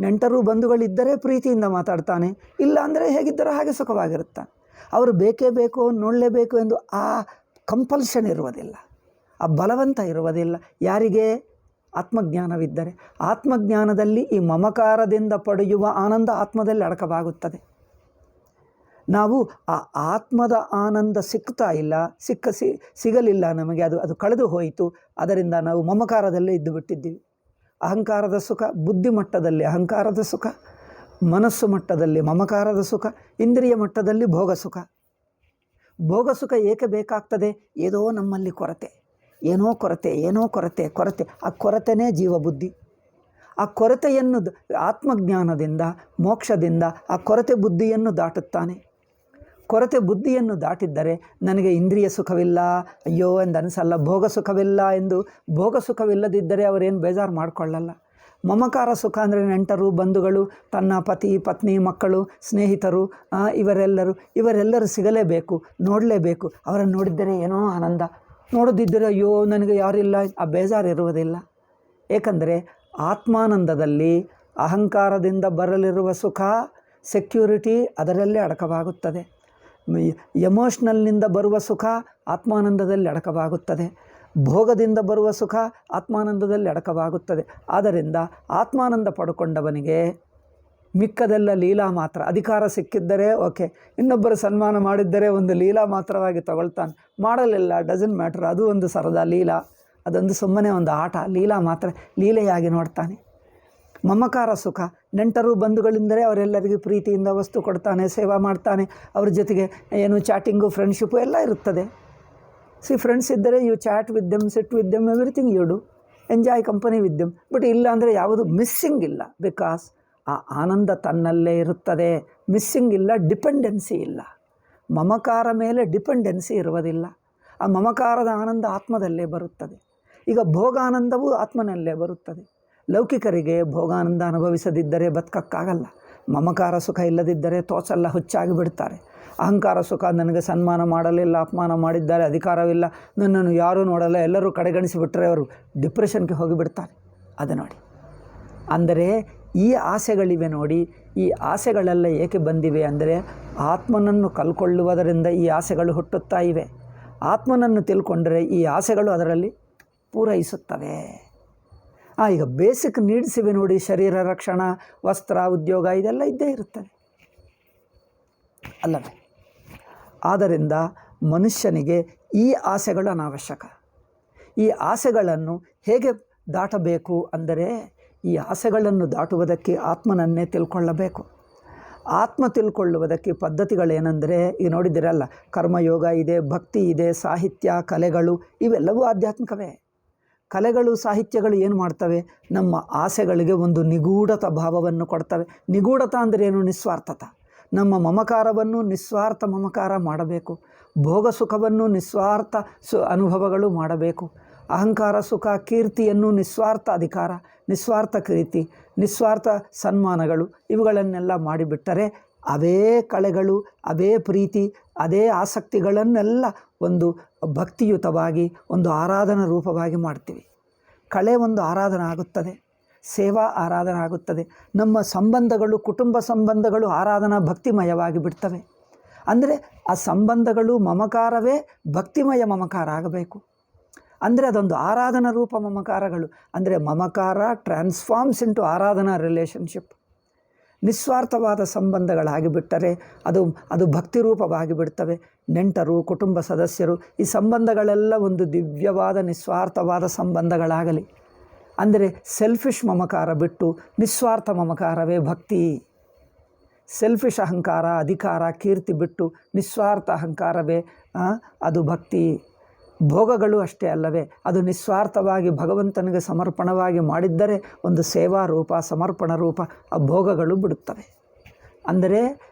ನೆಂಟರು, ಬಂಧುಗಳಿದ್ದರೆ ಪ್ರೀತಿಯಿಂದ ಮಾತಾಡ್ತಾನೆ, ಇಲ್ಲ ಅಂದರೆ ಹೇಗಿದ್ದರೂ ಹಾಗೆ ಸುಖವಾಗಿರುತ್ತಾನೆ. ಅವರು ಬೇಕೇ ಬೇಕು, ನೋಡಲೇಬೇಕು ಎಂದು ಆ ಕಂಪಲ್ಷನ್ ಇರುವುದಿಲ್ಲ, ಆ ಬಲವಂತ ಇರುವುದಿಲ್ಲ. ಯಾರಿಗೆ? ಆತ್ಮಜ್ಞಾನವಿದ್ದರೆ. ಆತ್ಮಜ್ಞಾನದಲ್ಲಿ ಈ ಮಮಕಾರದಿಂದ ಪಡೆಯುವ ಆನಂದ ಆತ್ಮದಲ್ಲಿ ಅಡಕವಾಗುತ್ತದೆ. ನಾವು ಆ ಆತ್ಮದ ಆನಂದ ಸಿಗ್ತಾ ಇಲ್ಲ, ಸಿಗಲಿಲ್ಲ ನಮಗೆ, ಅದು ಕಳೆದು ಹೋಯಿತು. ಅದರಿಂದ ನಾವು ಮಮಕಾರದಲ್ಲೇ ಇದ್ದು ಬಿಟ್ಟಿದ್ದೀವಿ. ಅಹಂಕಾರದ ಸುಖ, ಬುದ್ಧಿಮಟ್ಟದಲ್ಲಿ ಅಹಂಕಾರದ ಸುಖ, ಮನಸ್ಸು ಮಟ್ಟದಲ್ಲಿ ಮಮಕಾರದ ಸುಖ, ಇಂದ್ರಿಯ ಮಟ್ಟದಲ್ಲಿ ಭೋಗ ಸುಖ. ಭೋಗ ಸುಖ ಏಕೆ ಬೇಕಾಗ್ತದೆ? ಏನೋ ನಮ್ಮಲ್ಲಿ ಕೊರತೆ, ಏನೋ ಕೊರತೆ. ಆ ಕೊರತೆನೇ ಜೀವಬುದ್ಧಿ. ಆ ಕೊರತೆಯನ್ನು ಆತ್ಮಜ್ಞಾನದಿಂದ, ಮೋಕ್ಷದಿಂದ ಆ ಕೊರತೆ ಬುದ್ಧಿಯನ್ನು ದಾಟುತ್ತಾನೆ. ಕೊರತೆ ಬುದ್ಧಿಯನ್ನು ದಾಟಿದ್ದರೆ ನನಗೆ ಇಂದ್ರಿಯ ಸುಖವಿಲ್ಲ ಅಯ್ಯೋ ಎಂದು ಅನಿಸಲ್ಲ, ಭೋಗ ಸುಖವಿಲ್ಲ ಎಂದು. ಭೋಗ ಸುಖವಿಲ್ಲದಿದ್ದರೆ ಅವರೇನು ಬೇಜಾರು ಮಾಡಿಕೊಳ್ಳಲ್ಲ. ಮಮಕಾರ ಸುಖ ಅಂದರೆ ನೆಂಟರು, ಬಂಧುಗಳು, ತನ್ನ ಪತಿ, ಪತ್ನಿ, ಮಕ್ಕಳು, ಸ್ನೇಹಿತರು, ಇವರೆಲ್ಲರೂ ಸಿಗಲೇಬೇಕು, ನೋಡಲೇಬೇಕು. ಅವರನ್ನು ನೋಡಿದ್ದರೆ ಏನೋ ಆನಂದ, ನೋಡದಿದ್ದರೆ ಅಯ್ಯೋ ನನಗೆ ಯಾರಿಲ್ಲ, ಆ ಬೇಜಾರು ಇರುವುದಿಲ್ಲ. ಏಕೆಂದರೆ ಆತ್ಮಾನಂದದಲ್ಲಿ ಅಹಂಕಾರದಿಂದ ಬರಲಿರುವ ಸುಖ, ಸೆಕ್ಯೂರಿಟಿ ಅದರಲ್ಲೇ ಅಡಕವಾಗುತ್ತದೆ. ಎಮೋಷ್ನಲ್ನಿಂದ ಬರುವ ಸುಖ ಆತ್ಮಾನಂದದಲ್ಲಿ ಅಡಕವಾಗುತ್ತದೆ. ಭೋಗದಿಂದ ಬರುವ ಸುಖ ಆತ್ಮಾನಂದದಲ್ಲಿ ಅಡಕವಾಗುತ್ತದೆ. ಆದ್ದರಿಂದ ಆತ್ಮಾನಂದ ಪಡ್ಕೊಂಡವನಿಗೆ ಮಿಕ್ಕದೆಲ್ಲ ಲೀಲಾ ಮಾತ್ರ. ಅಧಿಕಾರ ಸಿಕ್ಕಿದ್ದರೆ ಓಕೆ, ಇನ್ನೊಬ್ಬರು ಸನ್ಮಾನ ಮಾಡಿದ್ದರೆ ಒಂದು ಲೀಲಾ ಮಾತ್ರವಾಗಿ ತಗೊಳ್ತಾನೆ. ಮಾಡಲಿಲ್ಲ, ಡಸಂಟ್ ಮ್ಯಾಟ್ರ್, ಅದು ಒಂದು ಸರದ ಲೀಲಾ, ಅದೊಂದು ಸುಮ್ಮನೆ ಒಂದು ಆಟ, ಲೀಲಾ ಮಾತ್ರ ಲೀಲೆಯಾಗಿ ನೋಡ್ತಾನೆ. ಮಮಕಾರ ಸುಖ, ನೆಂಟರು ಬಂಧುಗಳಿಂದರೆ ಅವರೆಲ್ಲರಿಗೂ ಪ್ರೀತಿಯಿಂದ ವಸ್ತು ಕೊಡ್ತಾನೆ, ಸೇವಾ ಮಾಡ್ತಾನೆ, ಅವ್ರ ಜೊತೆಗೆ ಏನು ಚಾಟಿಂಗು, ಫ್ರೆಂಡ್ಶಿಪ್ಪು ಎಲ್ಲ ಇರುತ್ತದೆ. ಫ್ರೆಂಡ್ಸ್ ಇದ್ದರೆ you chat with them, sit with them, everything you do, enjoy company with them. But ಇಲ್ಲ ಅಂದರೆ ಯಾವುದು ಮಿಸ್ಸಿಂಗ್ ಇಲ್ಲ, ಬಿಕಾಸ್ ಆ ಆನಂದ ತನ್ನಲ್ಲೇ ಇರುತ್ತದೆ. ಮಿಸ್ಸಿಂಗ್ ಇಲ್ಲ, ಡಿಪೆಂಡೆನ್ಸಿ ಇಲ್ಲ. ಮಮಕಾರ ಮೇಲೆ ಡಿಪೆಂಡೆನ್ಸಿ ಇರುವುದಿಲ್ಲ. ಆ ಮಮಕಾರದ ಆನಂದ ಆತ್ಮದಲ್ಲೇ ಬರುತ್ತದೆ. ಈಗ ಭೋಗಾನಂದವೂ ಆತ್ಮನಲ್ಲೇ ಬರುತ್ತದೆ. ಲೌಕಿಕರಿಗೆ ಭೋಗಾನಂದ ಅನುಭವಿಸದಿದ್ದರೆ ಬದುಕಕ್ಕಾಗಲ್ಲ. ಮಮಕಾರ ಸುಖ ಇಲ್ಲದಿದ್ದರೆ ತೋಚಲ್ಲ, ಹುಚ್ಚಾಗಿ ಬಿಡ್ತಾರೆ. ಅಹಂಕಾರ ಸುಖ, ನನಗೆ ಸನ್ಮಾನ ಮಾಡಲಿಲ್ಲ, ಅಪಮಾನ ಮಾಡಿದ್ದಾರೆ, ಅಧಿಕಾರವಿಲ್ಲ, ನನ್ನನ್ನು ಯಾರೂ ನೋಡಲ್ಲ, ಎಲ್ಲರೂ ಕಡೆಗಣಿಸಿಬಿಟ್ರೆ ಅವರು ಡಿಪ್ರೆಷನ್ಗೆ ಹೋಗಿಬಿಡ್ತಾರೆ. ಅದು ನೋಡಿ, ಅಂದರೆ ಈ ಆಸೆಗಳಿವೆ ನೋಡಿ. ಈ ಆಸೆಗಳೆಲ್ಲ ಏಕೆ ಬಂದಿವೆ ಅಂದರೆ ಆತ್ಮನನ್ನು ಕಲ್ಕೊಳ್ಳುವುದರಿಂದ ಈ ಆಸೆಗಳು ಹುಟ್ಟುತ್ತಾ ಇವೆ. ಆತ್ಮನನ್ನು ತಿಳ್ಕೊಂಡ್ರೆ ಈ ಆಸೆಗಳು ಅದರಲ್ಲಿ ಪೂರೈಸುತ್ತವೆ. ಈಗ ಬೇಸಿಕ್ ನೀಡ್ಸ್ ಇವೆ ನೋಡಿ, ಶರೀರ ರಕ್ಷಣಾ, ವಸ್ತ್ರ, ಉದ್ಯೋಗ, ಇದೆಲ್ಲ ಇದ್ದೇ ಇರುತ್ತದೆ ಅಲ್ಲವೇ? ಆದ್ದರಿಂದ ಮನುಷ್ಯನಿಗೆ ಈ ಆಸೆಗಳು ಅನಾವಶ್ಯಕ. ಈ ಆಸೆಗಳನ್ನು ಹೇಗೆ ದಾಟಬೇಕು ಅಂದರೆ ಈ ಆಸೆಗಳನ್ನು ದಾಟುವುದಕ್ಕೆ ಆತ್ಮನನ್ನೇ ತಿಳ್ಕೊಳ್ಳಬೇಕು. ಆತ್ಮ ತಿಳ್ಕೊಳ್ಳುವುದಕ್ಕೆ ಪದ್ಧತಿಗಳೇನೆಂದರೆ ಈಗ ನೋಡಿದ್ದೀರಲ್ಲ, ಕರ್ಮಯೋಗ ಇದೆ, ಭಕ್ತಿ ಇದೆ, ಸಾಹಿತ್ಯ, ಕಲೆಗಳು, ಇವೆಲ್ಲವೂ ಆಧ್ಯಾತ್ಮಿಕವೇ. ಕಲೆಗಳು, ಸಾಹಿತ್ಯಗಳು ಏನು ಮಾಡ್ತವೆ? ನಮ್ಮ ಆಸೆಗಳಿಗೆ ಒಂದು ನಿಗೂಢತ ಭಾವವನ್ನು ಕೊಡ್ತವೆ. ನಿಗೂಢತ ಅಂದರೆ ಏನು? ನಿಸ್ವಾರ್ಥತ. ನಮ್ಮ ಮಮಕಾರವನ್ನು ನಿಸ್ವಾರ್ಥ ಮಮಕಾರ ಮಾಡಬೇಕು. ಭೋಗ ಸುಖವನ್ನು ನಿಸ್ವಾರ್ಥ ಅನುಭವಗಳು ಮಾಡಬೇಕು. ಅಹಂಕಾರ ಸುಖ, ಕೀರ್ತಿಯನ್ನು ನಿಸ್ವಾರ್ಥ ಅಧಿಕಾರ, ನಿಸ್ವಾರ್ಥ ಕೀರ್ತಿ, ನಿಸ್ವಾರ್ಥ ಸನ್ಮಾನಗಳು, ಇವುಗಳನ್ನೆಲ್ಲ ಮಾಡಿಬಿಟ್ಟರೆ ಅವೇ ಕಳೆಗಳು, ಅವೇ ಪ್ರೀತಿ, ಅದೇ ಆಸಕ್ತಿಗಳನ್ನೆಲ್ಲ ಒಂದು ಭಕ್ತಿಯುತವಾಗಿ ಒಂದು ಆರಾಧನಾ ರೂಪವಾಗಿ ಮಾಡ್ತೀವಿ. ಕಳೆ ಒಂದು ಆರಾಧನೆ ಆಗುತ್ತದೆ, ಸೇವಾ ಆರಾಧನೆ ಆಗುತ್ತದೆ. ನಮ್ಮ ಸಂಬಂಧಗಳು, ಕುಟುಂಬ ಸಂಬಂಧಗಳು ಆರಾಧನಾ ಭಕ್ತಿಮಯವಾಗಿ ಬಿಡ್ತವೆ. ಅಂದರೆ ಆ ಸಂಬಂಧಗಳು ಮಮಕಾರವೇ ಭಕ್ತಿಮಯ ಮಮಕಾರ ಆಗಬೇಕು. ಅಂದರೆ ಅದೊಂದು ಆರಾಧನಾ ರೂಪ ಮಮಕಾರಗಳು. ಅಂದರೆ ಮಮಕಾರ ಟ್ರಾನ್ಸ್ಫಾರ್ಮ್ಸ್ ಇಂಟು ಆರಾಧನಾ ರಿಲೇಷನ್ಶಿಪ್. ನಿಸ್ವಾರ್ಥವಾದ ಸಂಬಂಧಗಳಾಗಿಬಿಟ್ಟರೆ ಅದು ಭಕ್ತಿ ರೂಪವಾಗಿ ಬಿಡ್ತವೆ. ನೆಂಟರು, ಕುಟುಂಬ ಸದಸ್ಯರು, ಈ ಸಂಬಂಧಗಳೆಲ್ಲ ಒಂದು ದಿವ್ಯವಾದ ನಿಸ್ವಾರ್ಥವಾದ ಸಂಬಂಧಗಳಾಗಲಿ. ಅಂದರೆ ಸೆಲ್ಫಿಶ್ ಮಮಕಾರ ಬಿಟ್ಟು ನಿಸ್ವಾರ್ಥ ಮಮಕಾರವೇ ಭಕ್ತಿ. ಸೆಲ್ಫಿಶ್ ಅಹಂಕಾರ, ಅಧಿಕಾರ, ಕೀರ್ತಿ ಬಿಟ್ಟು ನಿಸ್ವಾರ್ಥ ಅಹಂಕಾರವೇ ಅದು ಭಕ್ತಿ. ಭೋಗಗಳು ಅಷ್ಟೇ ಅಲ್ಲವೇ, ಅದು ನಿಸ್ವಾರ್ಥವಾಗಿ ಭಗವಂತನಿಗೆ ಸಮರ್ಪಣವಾಗಿ ಮಾಡಿದ್ದರೆ ಒಂದು ಸೇವಾ ರೂಪ, ಸಮರ್ಪಣ ರೂಪ, ಆ ಭೋಗಗಳು ಬಿಡುತ್ತವೆ. ಅಂದರೆ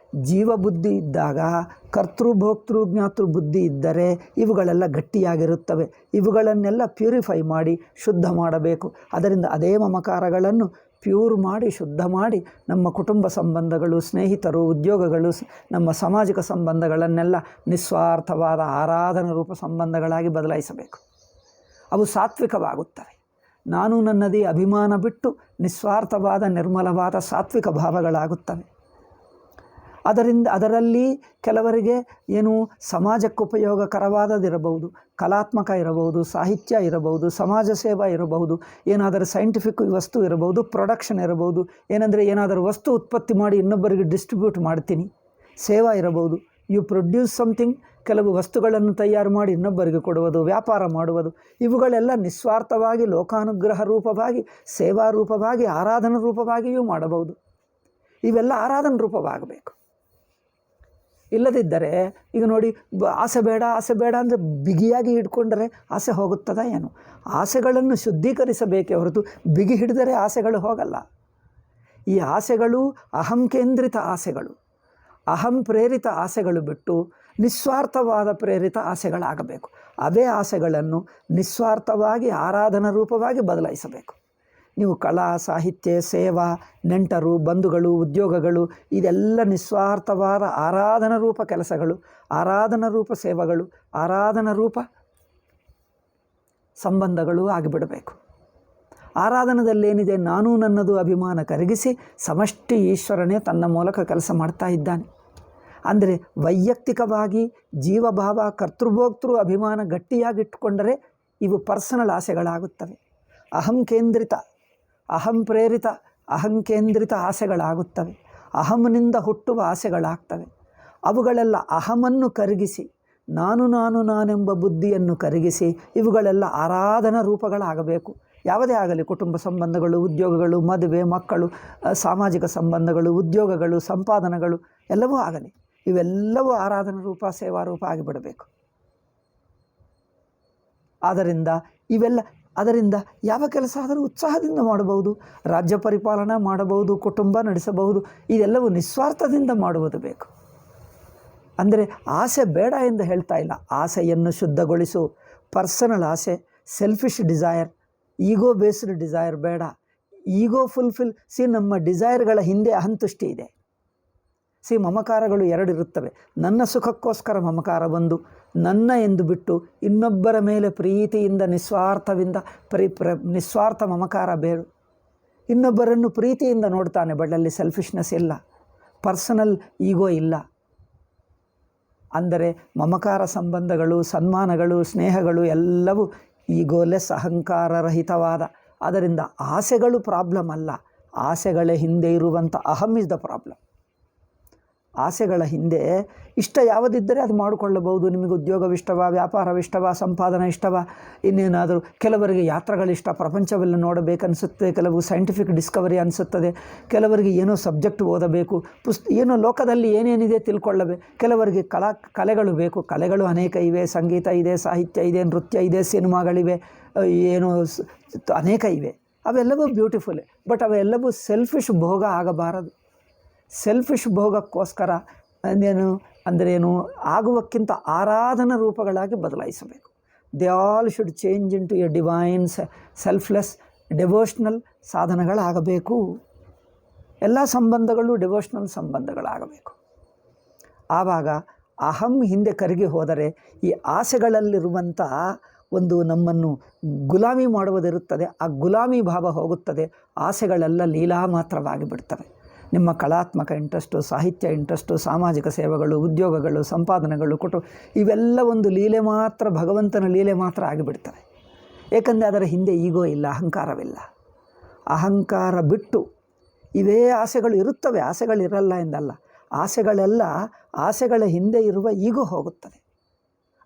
ಜೀವಬುದ್ಧಿ ಇದ್ದಾಗ, ಕರ್ತೃಭೋಕ್ತೃ ಜ್ಞಾತೃ ಬುದ್ಧಿ ಇದ್ದರೆ ಇವುಗಳೆಲ್ಲ ಗಟ್ಟಿಯಾಗಿರುತ್ತವೆ. ಇವುಗಳನ್ನೆಲ್ಲ ಪ್ಯೂರಿಫೈ ಮಾಡಿ ಶುದ್ಧ ಮಾಡಬೇಕು. ಅದರಿಂದ ಅದೇ ಮಮಕಾರಗಳನ್ನು ಪ್ಯೂರ್ ಮಾಡಿ, ಶುದ್ಧ ಮಾಡಿ, ನಮ್ಮ ಕುಟುಂಬ ಸಂಬಂಧಗಳು, ಸ್ನೇಹಿತರು, ಉದ್ಯೋಗಗಳು, ನಮ್ಮ ಸಾಮಾಜಿಕ ಸಂಬಂಧಗಳನ್ನೆಲ್ಲ ನಿಸ್ವಾರ್ಥವಾದ ಆರಾಧನಾ ರೂಪ ಸಂಬಂಧಗಳಾಗಿ ಬದಲಾಯಿಸಬೇಕು. ಅವು ಸಾತ್ವಿಕವಾಗುತ್ತವೆ. ನಾನು ನನ್ನದೇ ಅಭಿಮಾನ ಬಿಟ್ಟು ನಿಸ್ವಾರ್ಥವಾದ ನಿರ್ಮಲವಾದ ಸಾತ್ವಿಕ ಭಾವಗಳಾಗುತ್ತವೆ. ಅದರಲ್ಲಿ ಕೆಲವರಿಗೆ ಏನು ಸಮಾಜಕ್ಕೆ ಉಪಯೋಗಕರವಾದದಿರಬಹುದು, ಕಲಾತ್ಮಕ ಇರಬಹುದು, ಸಾಹಿತ್ಯ ಇರಬಹುದು, ಸಮಾಜ ಸೇವಾ ಇರಬಹುದು, ಏನಾದರೂ ಸೈಂಟಿಫಿಕ್ ವಸ್ತು ಇರಬಹುದು, ಪ್ರೊಡಕ್ಷನ್ ಇರಬಹುದು, ಏನಾದರೂ ವಸ್ತು ಉತ್ಪತ್ತಿ ಮಾಡಿ ಇನ್ನೊಬ್ಬರಿಗೆ ಡಿಸ್ಟ್ರಿಬ್ಯೂಟ್ ಮಾಡ್ತೀನಿ, ಸೇವಾ ಇರಬಹುದು. ಯು ಪ್ರೊಡ್ಯೂಸ್ ಸಮಥಿಂಗ್, ಕೆಲವು ವಸ್ತುಗಳನ್ನು ತಯಾರು ಮಾಡಿ ಇನ್ನೊಬ್ಬರಿಗೆ ಕೊಡುವುದು, ವ್ಯಾಪಾರ ಮಾಡುವುದು, ಇವುಗಳೆಲ್ಲ ನಿಸ್ವಾರ್ಥವಾಗಿ ಲೋಕಾನುಗ್ರಹ ರೂಪವಾಗಿ, ಸೇವಾ ರೂಪವಾಗಿ, ಆರಾಧನಾ ರೂಪವಾಗಿಯೂ ಮಾಡಬಹುದು. ಇವೆಲ್ಲ ಆರಾಧನಾ ರೂಪವಾಗಬೇಕು. ಇಲ್ಲದಿದ್ದರೆ ಈಗ ನೋಡಿ, ಆಸೆ ಬೇಡ ಅಂದರೆ ಬಿಗಿಯಾಗಿ ಹಿಡ್ಕೊಂಡರೆ ಆಸೆ ಹೋಗುತ್ತದ ಏನು? ಆಸೆಗಳನ್ನು ಶುದ್ಧೀಕರಿಸಬೇಕೇ ಹೊರತು ಬಿಗಿ ಹಿಡಿದರೆ ಆಸೆಗಳು ಹೋಗಲ್ಲ. ಈ ಆಸೆಗಳು ಅಹಂ ಕೇಂದ್ರಿತ ಆಸೆಗಳು, ಅಹಂ ಪ್ರೇರಿತ ಆಸೆಗಳು ಬಿಟ್ಟು ನಿಸ್ವಾರ್ಥವಾದ ಪ್ರೇರಿತ ಆಸೆಗಳಾಗಬೇಕು. ಅವೇ ಆಸೆಗಳನ್ನು ನಿಸ್ವಾರ್ಥವಾಗಿ ಆರಾಧನಾ ರೂಪವಾಗಿ ಬದಲಾಯಿಸಬೇಕು. ನೀವು ಕಲಾ, ಸಾಹಿತ್ಯ, ಸೇವಾ, ನೆಂಟರು, ಬಂಧುಗಳು, ಉದ್ಯೋಗಗಳು, ಇದೆಲ್ಲ ನಿಸ್ವಾರ್ಥವಾದ ಆರಾಧನಾ ರೂಪ ಕೆಲಸಗಳು, ಆರಾಧನಾ ರೂಪ ಸೇವೆಗಳು, ಆರಾಧನಾ ರೂಪ ಸಂಬಂಧಗಳು ಆಗಿಬಿಡಬೇಕು. ಆರಾಧನದಲ್ಲೇನಿದೆ? ನಾನು ನನ್ನದು ಅಭಿಮಾನ ಕರಗಿಸಿ ಸಮಷ್ಟಿ ಈಶ್ವರನೇ ತನ್ನ ಮೂಲಕ ಕೆಲಸ ಮಾಡ್ತಾ ಇದ್ದಾನೆ. ಅಂದರೆ ವೈಯಕ್ತಿಕವಾಗಿ ಜೀವಭಾವ, ಕರ್ತೃಭೋಕ್ತೃ ಅಭಿಮಾನ ಗಟ್ಟಿಯಾಗಿಟ್ಟುಕೊಂಡರೆ ಇವು ಪರ್ಸನಲ್ ಆಸೆಗಳಾಗುತ್ತವೆ. ಅಹಂ ಕೇಂದ್ರಿತ, ಅಹಂ ಪ್ರೇರಿತ, ಅಹಂ ಕೇಂದ್ರಿತ ಆಸೆಗಳಾಗುತ್ತವೆ. ಅಹಂನಿಂದ ಹುಟ್ಟುವ ಆಸೆಗಳಾಗ್ತವೆ. ಅವುಗಳೆಲ್ಲ ಅಹಮನ್ನು ಕರಗಿಸಿ, ನಾನೆಂಬ ಬುದ್ಧಿಯನ್ನು ಕರಗಿಸಿ ಇವುಗಳೆಲ್ಲ ಆರಾಧನಾ ರೂಪಗಳಾಗಬೇಕು. ಯಾವುದೇ ಆಗಲಿ, ಕುಟುಂಬ ಸಂಬಂಧಗಳು, ಉದ್ಯೋಗಗಳು, ಮದುವೆ, ಮಕ್ಕಳು, ಸಾಮಾಜಿಕ ಸಂಬಂಧಗಳು, ಉದ್ಯೋಗಗಳು, ಸಂಪಾದನೆಗಳು ಎಲ್ಲವೂ ಆಗಲಿ, ಇವೆಲ್ಲವೂ ಆರಾಧನಾ ರೂಪ, ಸೇವಾ ರೂಪ ಆಗಿಬಿಡಬೇಕು. ಅದರಿಂದ ಯಾವ ಕೆಲಸ ಆದರೂ ಉತ್ಸಾಹದಿಂದ ಮಾಡಬಹುದು. ರಾಜ್ಯ ಪರಿಪಾಲನೆ ಮಾಡಬಹುದು, ಕುಟುಂಬ ನಡೆಸಬಹುದು. ಇದೆಲ್ಲವೂ ನಿಸ್ವಾರ್ಥದಿಂದ ಮಾಡುವುದು ಬೇಕು. ಅಂದರೆ ಆಸೆ ಬೇಡ ಎಂದು ಹೇಳ್ತಾ ಇಲ್ಲ. ಆಸೆಯನ್ನು ಶುದ್ಧಗೊಳಿಸು. ಪರ್ಸನಲ್ ಆಸೆ, ಸೆಲ್ಫಿಶ್ ಡಿಸೈರ್, ಈಗೋ ಬೇಸ್ಡ್ ಡಿಸೈರ್ ಬೇಡ. ಈಗೋ ಫುಲ್ಫಿಲ್. ನಮ್ಮ ಡಿಸೈರ್ಗಳ ಹಿಂದೆ ಅಹಂತುಷ್ಟಿ ಇದೆ. ಮಮಕಾರಗಳು ಎರಡಿರುತ್ತವೆ. ನನ್ನ ಸುಖಕ್ಕೋಸ್ಕರ ಮಮಕಾರ ಒಂದು, ನನ್ನ ಎಂದು ಬಿಟ್ಟು ಇನ್ನೊಬ್ಬರ ಮೇಲೆ ಪ್ರೀತಿಯಿಂದ ನಿಸ್ವಾರ್ಥದಿಂದ ನಿಸ್ವಾರ್ಥ ಮಮಕಾರ ಬೇರು. ಇನ್ನೊಬ್ಬರನ್ನು ಪ್ರೀತಿಯಿಂದ ನೋಡ್ತಾನೆ, ಬಟ್ ಅಲ್ಲಿ ಸೆಲ್ಫಿಶ್ನೆಸ್ ಇಲ್ಲ, ಪರ್ಸನಲ್ ಈಗೋ ಇಲ್ಲ. ಅಂದರೆ ಮಮಕಾರ ಸಂಬಂಧಗಳು, ಸನ್ಮಾನಗಳು, ಸ್ನೇಹಗಳು ಎಲ್ಲವೂ ಈಗೋಲೆಸ್, ಅಹಂಕಾರರಹಿತವಾದ. ಅದರಿಂದ ಆಸೆಗಳು ಪ್ರಾಬ್ಲಮ್ ಅಲ್ಲ, ಆಸೆಗಳ ಹಿಂದೆ ಇರುವಂಥ ಅಹಂ ಇಸ್ ದ ಪ್ರಾಬ್ಲಮ್. ಆಸೆಗಳ ಹಿಂದೆ ಇಷ್ಟ ಯಾವುದಿದ್ದರೆ ಅದು ಮಾಡಿಕೊಳ್ಳಬಹುದು. ನಿಮಗೆ ಉದ್ಯೋಗವಿಷ್ಟವ, ವ್ಯಾಪಾರವಿಷ್ಟವ, ಸಂಪಾದನೆ ಇಷ್ಟವ, ಇನ್ನೇನಾದರೂ. ಕೆಲವರಿಗೆ ಯಾತ್ರೆಗಳಿಷ್ಟ, ಪ್ರಪಂಚವೆಲ್ಲ ನೋಡಬೇಕನ್ನಿಸುತ್ತೆ. ಕೆಲವು ಸೈಂಟಿಫಿಕ್ ಡಿಸ್ಕವರಿ ಅನಿಸುತ್ತದೆ. ಕೆಲವರಿಗೆ ಏನೋ ಸಬ್ಜೆಕ್ಟ್ ಓದಬೇಕು, ಏನೋ ಲೋಕದಲ್ಲಿ ಏನೇನಿದೆ ತಿಳ್ಕೊಳ್ಳಬೇಕು. ಕೆಲವರಿಗೆ ಕಲೆಗಳು ಬೇಕು. ಕಲೆಗಳು ಅನೇಕ ಇವೆ. ಸಂಗೀತ ಇದೆ, ಸಾಹಿತ್ಯ ಇದೆ, ನೃತ್ಯ ಇದೆ, ಸಿನಿಮಾಗಳಿವೆ, ಏನೋ ಅನೇಕ ಇವೆ. ಅವೆಲ್ಲವೂ ಬ್ಯೂಟಿಫುಲ್. ಬಟ್ ಅವೆಲ್ಲವೂ ಸೆಲ್ಫಿಶ್ ಭೋಗ ಆಗಬಾರದು. ಸೆಲ್ಫಿಶ್ ಭೋಗಕ್ಕೋಸ್ಕರ ಅಂದ್ರೇನು ಆಗುವಕ್ಕಿಂತ ಆರಾಧನಾ ರೂಪಗಳಾಗಿ ಬದಲಾಯಿಸಬೇಕು. They all should change into a divine selfless devotional ಸಾಧನಗಳಾಗಬೇಕು. ಎಲ್ಲ ಸಂಬಂಧಗಳು ಡಿವೋಷ್ನಲ್ ಸಂಬಂಧಗಳಾಗಬೇಕು. ಆವಾಗ ಅಹಂ ಹಿಂದೆ ಕರಗಿ ಹೋದರೆ ಈ ಆಸೆಗಳಲ್ಲಿರುವಂಥ ಒಂದು ನಮ್ಮನ್ನು ಗುಲಾಮಿ ಮಾಡುವುದಿರುತ್ತದೆ. ಆ ಗುಲಾಮಿ ಭಾವ ಹೋಗುತ್ತದೆ. ಆಸೆಗಳೆಲ್ಲ ಲೀಲಾ ಮಾತ್ರವಾಗಿ ಬಿಡ್ತವೆ. ನಿಮ್ಮ ಕಲಾತ್ಮಕ ಇಂಟ್ರೆಸ್ಟು, ಸಾಹಿತ್ಯ ಇಂಟ್ರೆಸ್ಟು, ಸಾಮಾಜಿಕ ಸೇವೆಗಳು, ಉದ್ಯೋಗಗಳು, ಸಂಪಾದನೆಗಳು, ಇವೆಲ್ಲ ಒಂದು ಲೀಲೆ ಮಾತ್ರ, ಭಗವಂತನ ಲೀಲೆ ಮಾತ್ರ ಆಗಿಬಿಡ್ತವೆ. ಏಕೆಂದರೆ ಅದರ ಹಿಂದೆ ಈಗೋ ಇಲ್ಲ, ಅಹಂಕಾರವಿಲ್ಲ. ಅಹಂಕಾರ ಬಿಟ್ಟು ಇವೇ ಆಸೆಗಳು ಇರುತ್ತವೆ, ಆಸೆಗಳಿರಲ್ಲ ಎಂದಲ್ಲ. ಆಸೆಗಳೆಲ್ಲ ಆಸೆಗಳ ಹಿಂದೆ ಇರುವ ಈಗೋ ಹೋಗುತ್ತದೆ.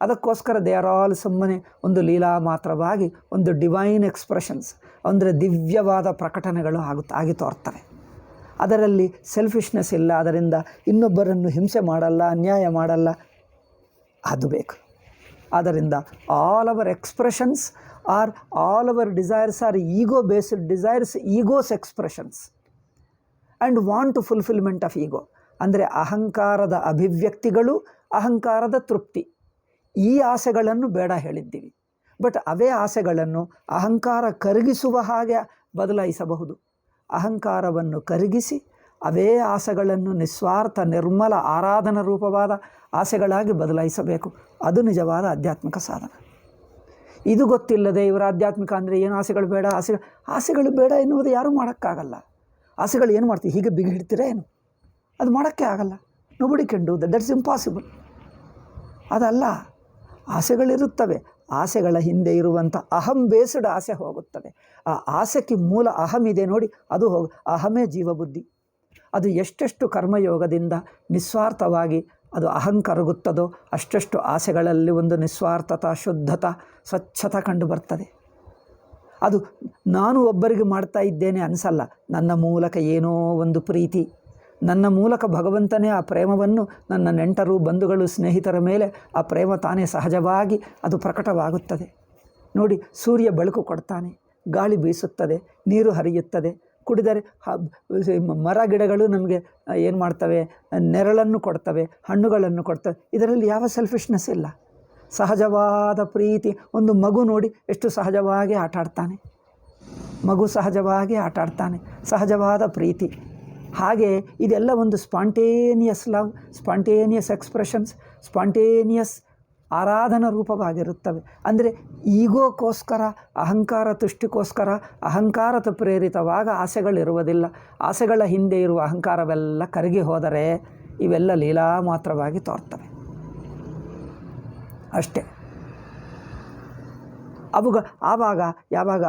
ಅದಕ್ಕೋಸ್ಕರ ದೇ ಆರ್ ಆಲ್ ಸುಮ್ಮನೆ ಒಂದು ಲೀಲಾ ಮಾತ್ರವಾಗಿ ಒಂದು ಡಿವೈನ್ ಎಕ್ಸ್ಪ್ರೆಷನ್ಸ್, ಅಂದರೆ ದಿವ್ಯವಾದ ಪ್ರಕಟಣೆಗಳು ಆಗಿ ತೋರ್ತವೆ. ಅದರಲ್ಲಿ ಸೆಲ್ಫಿಶ್ನೆಸ್ ಇಲ್ಲ. ಅದರಿಂದ ಇನ್ನೊಬ್ಬರನ್ನು ಹಿಂಸೆ ಮಾಡಲ್ಲ, ಅನ್ಯಾಯ ಮಾಡಲ್ಲ. ಅದು ಬೇಕು. ಆದ್ದರಿಂದ all our expressions are all our desires are ego based desires, egos expressions and want fulfilment of ego. ಅಂದರೆ ಅಹಂಕಾರದ ಅಭಿವ್ಯಕ್ತಿಗಳು, ಅಹಂಕಾರದ ತೃಪ್ತಿ. ಈ ಆಸೆಗಳನ್ನು ಬೇಡ ಹೇಳಿದ್ದೀವಿ. ಬಟ್ ಅವೇ ಆಸೆಗಳನ್ನು ಅಹಂಕಾರ ಕರಗಿಸುವ ಹಾಗೆ ಬದಲಾಯಿಸಬಹುದು. ಅಹಂಕಾರವನ್ನು ಕರಗಿಸಿ ಅವೇ ಆಸೆಗಳನ್ನು ನಿಸ್ವಾರ್ಥ, ನಿರ್ಮಲ, ಆರಾಧನಾ ರೂಪವಾದ ಆಸೆಗಳಾಗಿ ಬದಲಾಯಿಸಬೇಕು. ಅದು ನಿಜವಾದ ಆಧ್ಯಾತ್ಮಿಕ ಸಾಧನ. ಇದು ಗೊತ್ತಿಲ್ಲದೆ ಇವರ ಆಧ್ಯಾತ್ಮಿಕ ಅಂದರೆ ಏನು, ಆಸೆಗಳು ಬೇಡ, ಆಸೆಗಳು ಬೇಡ ಎನ್ನುವುದು ಯಾರೂ ಮಾಡೋಕ್ಕಾಗಲ್ಲ. ಆಸೆಗಳು ಏನು ಮಾಡ್ತೀವಿ, ಹೀಗೆ ಬಿಗಿ ಹಿಡ್ತೀರಾ ಏನು? ಅದು ಮಾಡೋಕ್ಕೆ ಆಗಲ್ಲ. Nobody can do that, that's impossible. ಅದಲ್ಲ, ಆಸೆಗಳಿರುತ್ತವೆ. ಆಸೆಗಳ ಹಿಂದೆ ಇರುವಂಥ ಅಹಂ ಬೇಸ್ಡ್ ಆಸೆ ಹೋಗುತ್ತದೆ. ಆ ಆಸೆಗೆ ಮೂಲ ಅಹಂ ಇದೆ ನೋಡಿ, ಅದು ಅಹಮೇ ಜೀವಬುದ್ಧಿ. ಅದು ಎಷ್ಟೆಷ್ಟು ಕರ್ಮಯೋಗದಿಂದ ನಿಸ್ವಾರ್ಥವಾಗಿ ಅದು ಅಹಂ ಕರಗುತ್ತದೋ ಅಷ್ಟೆಷ್ಟು ಆಸೆಗಳಲ್ಲಿ ಒಂದು ನಿಸ್ವಾರ್ಥತ, ಶುದ್ಧತ, ಸ್ವಚ್ಛತ ಕಂಡು ಬರ್ತದೆ. ಅದು ನಾನು ಒಬ್ಬರಿಗೆ ಮಾಡ್ತಾ ಇದ್ದೇನೆ ಅನಿಸಲ್ಲ. ನನ್ನ ಮೂಲಕ ಏನೋ ಒಂದು ಪ್ರೀತಿ, ನನ್ನ ಮೂಲಕ ಭಗವಂತನೇ ಆ ಪ್ರೇಮವನ್ನು ನನ್ನ ನೆಂಟರು, ಬಂಧುಗಳು, ಸ್ನೇಹಿತರ ಮೇಲೆ ಆ ಪ್ರೇಮ ತಾನೇ ಸಹಜವಾಗಿ ಅದು ಪ್ರಕಟವಾಗುತ್ತದೆ. ನೋಡಿ, ಸೂರ್ಯ ಬೆಳಕು ಕೊಡ್ತಾನೆ, ಗಾಳಿ ಬೀಸುತ್ತದೆ, ನೀರು ಹರಿಯುತ್ತದೆ, ಕುಡಿದರೆ ಮರ ಗಿಡಗಳು ನಮಗೆ ಏನು ಮಾಡ್ತವೆ, ನೆರಳನ್ನು ಕೊಡ್ತವೆ, ಹಣ್ಣುಗಳನ್ನು ಕೊಡ್ತವೆ. ಇದರಲ್ಲಿ ಯಾವ ಸೆಲ್ಫಿಶ್ನೆಸ್ ಇಲ್ಲ. ಸಹಜವಾದ ಪ್ರೀತಿ. ಒಂದು ಮಗು ನೋಡಿ ಎಷ್ಟು ಸಹಜವಾಗಿ ಆಟಾಡ್ತಾನೆ, ಮಗು ಸಹಜವಾಗಿ ಆಟಾಡ್ತಾನೆ, ಸಹಜವಾದ ಪ್ರೀತಿ. ಹಾಗೆ ಇದೆಲ್ಲ ಒಂದು spontaneous love, spontaneous expressions, spontaneous ಆರಾಧನಾ ರೂಪವಾಗಿರುತ್ತವೆ. ಅಂದರೆ ಈಗೋಕ್ಕೋಸ್ಕರ, ಅಹಂಕಾರ ತುಷ್ಟಿಗೋಸ್ಕರ, ಅಹಂಕಾರದ ಪ್ರೇರಿತವಾಗ ಆಸೆಗಳಿರುವುದಿಲ್ಲ. ಆಸೆಗಳ ಹಿಂದೆ ಇರುವ ಅಹಂಕಾರವೆಲ್ಲ ಕರಗಿ ಹೋದರೆ ಇವೆಲ್ಲ ಲೀಲಾ ಮಾತ್ರವಾಗಿ ತೋರ್ತವೆ ಅಷ್ಟೇ. ಆವಾಗ ಯಾವಾಗ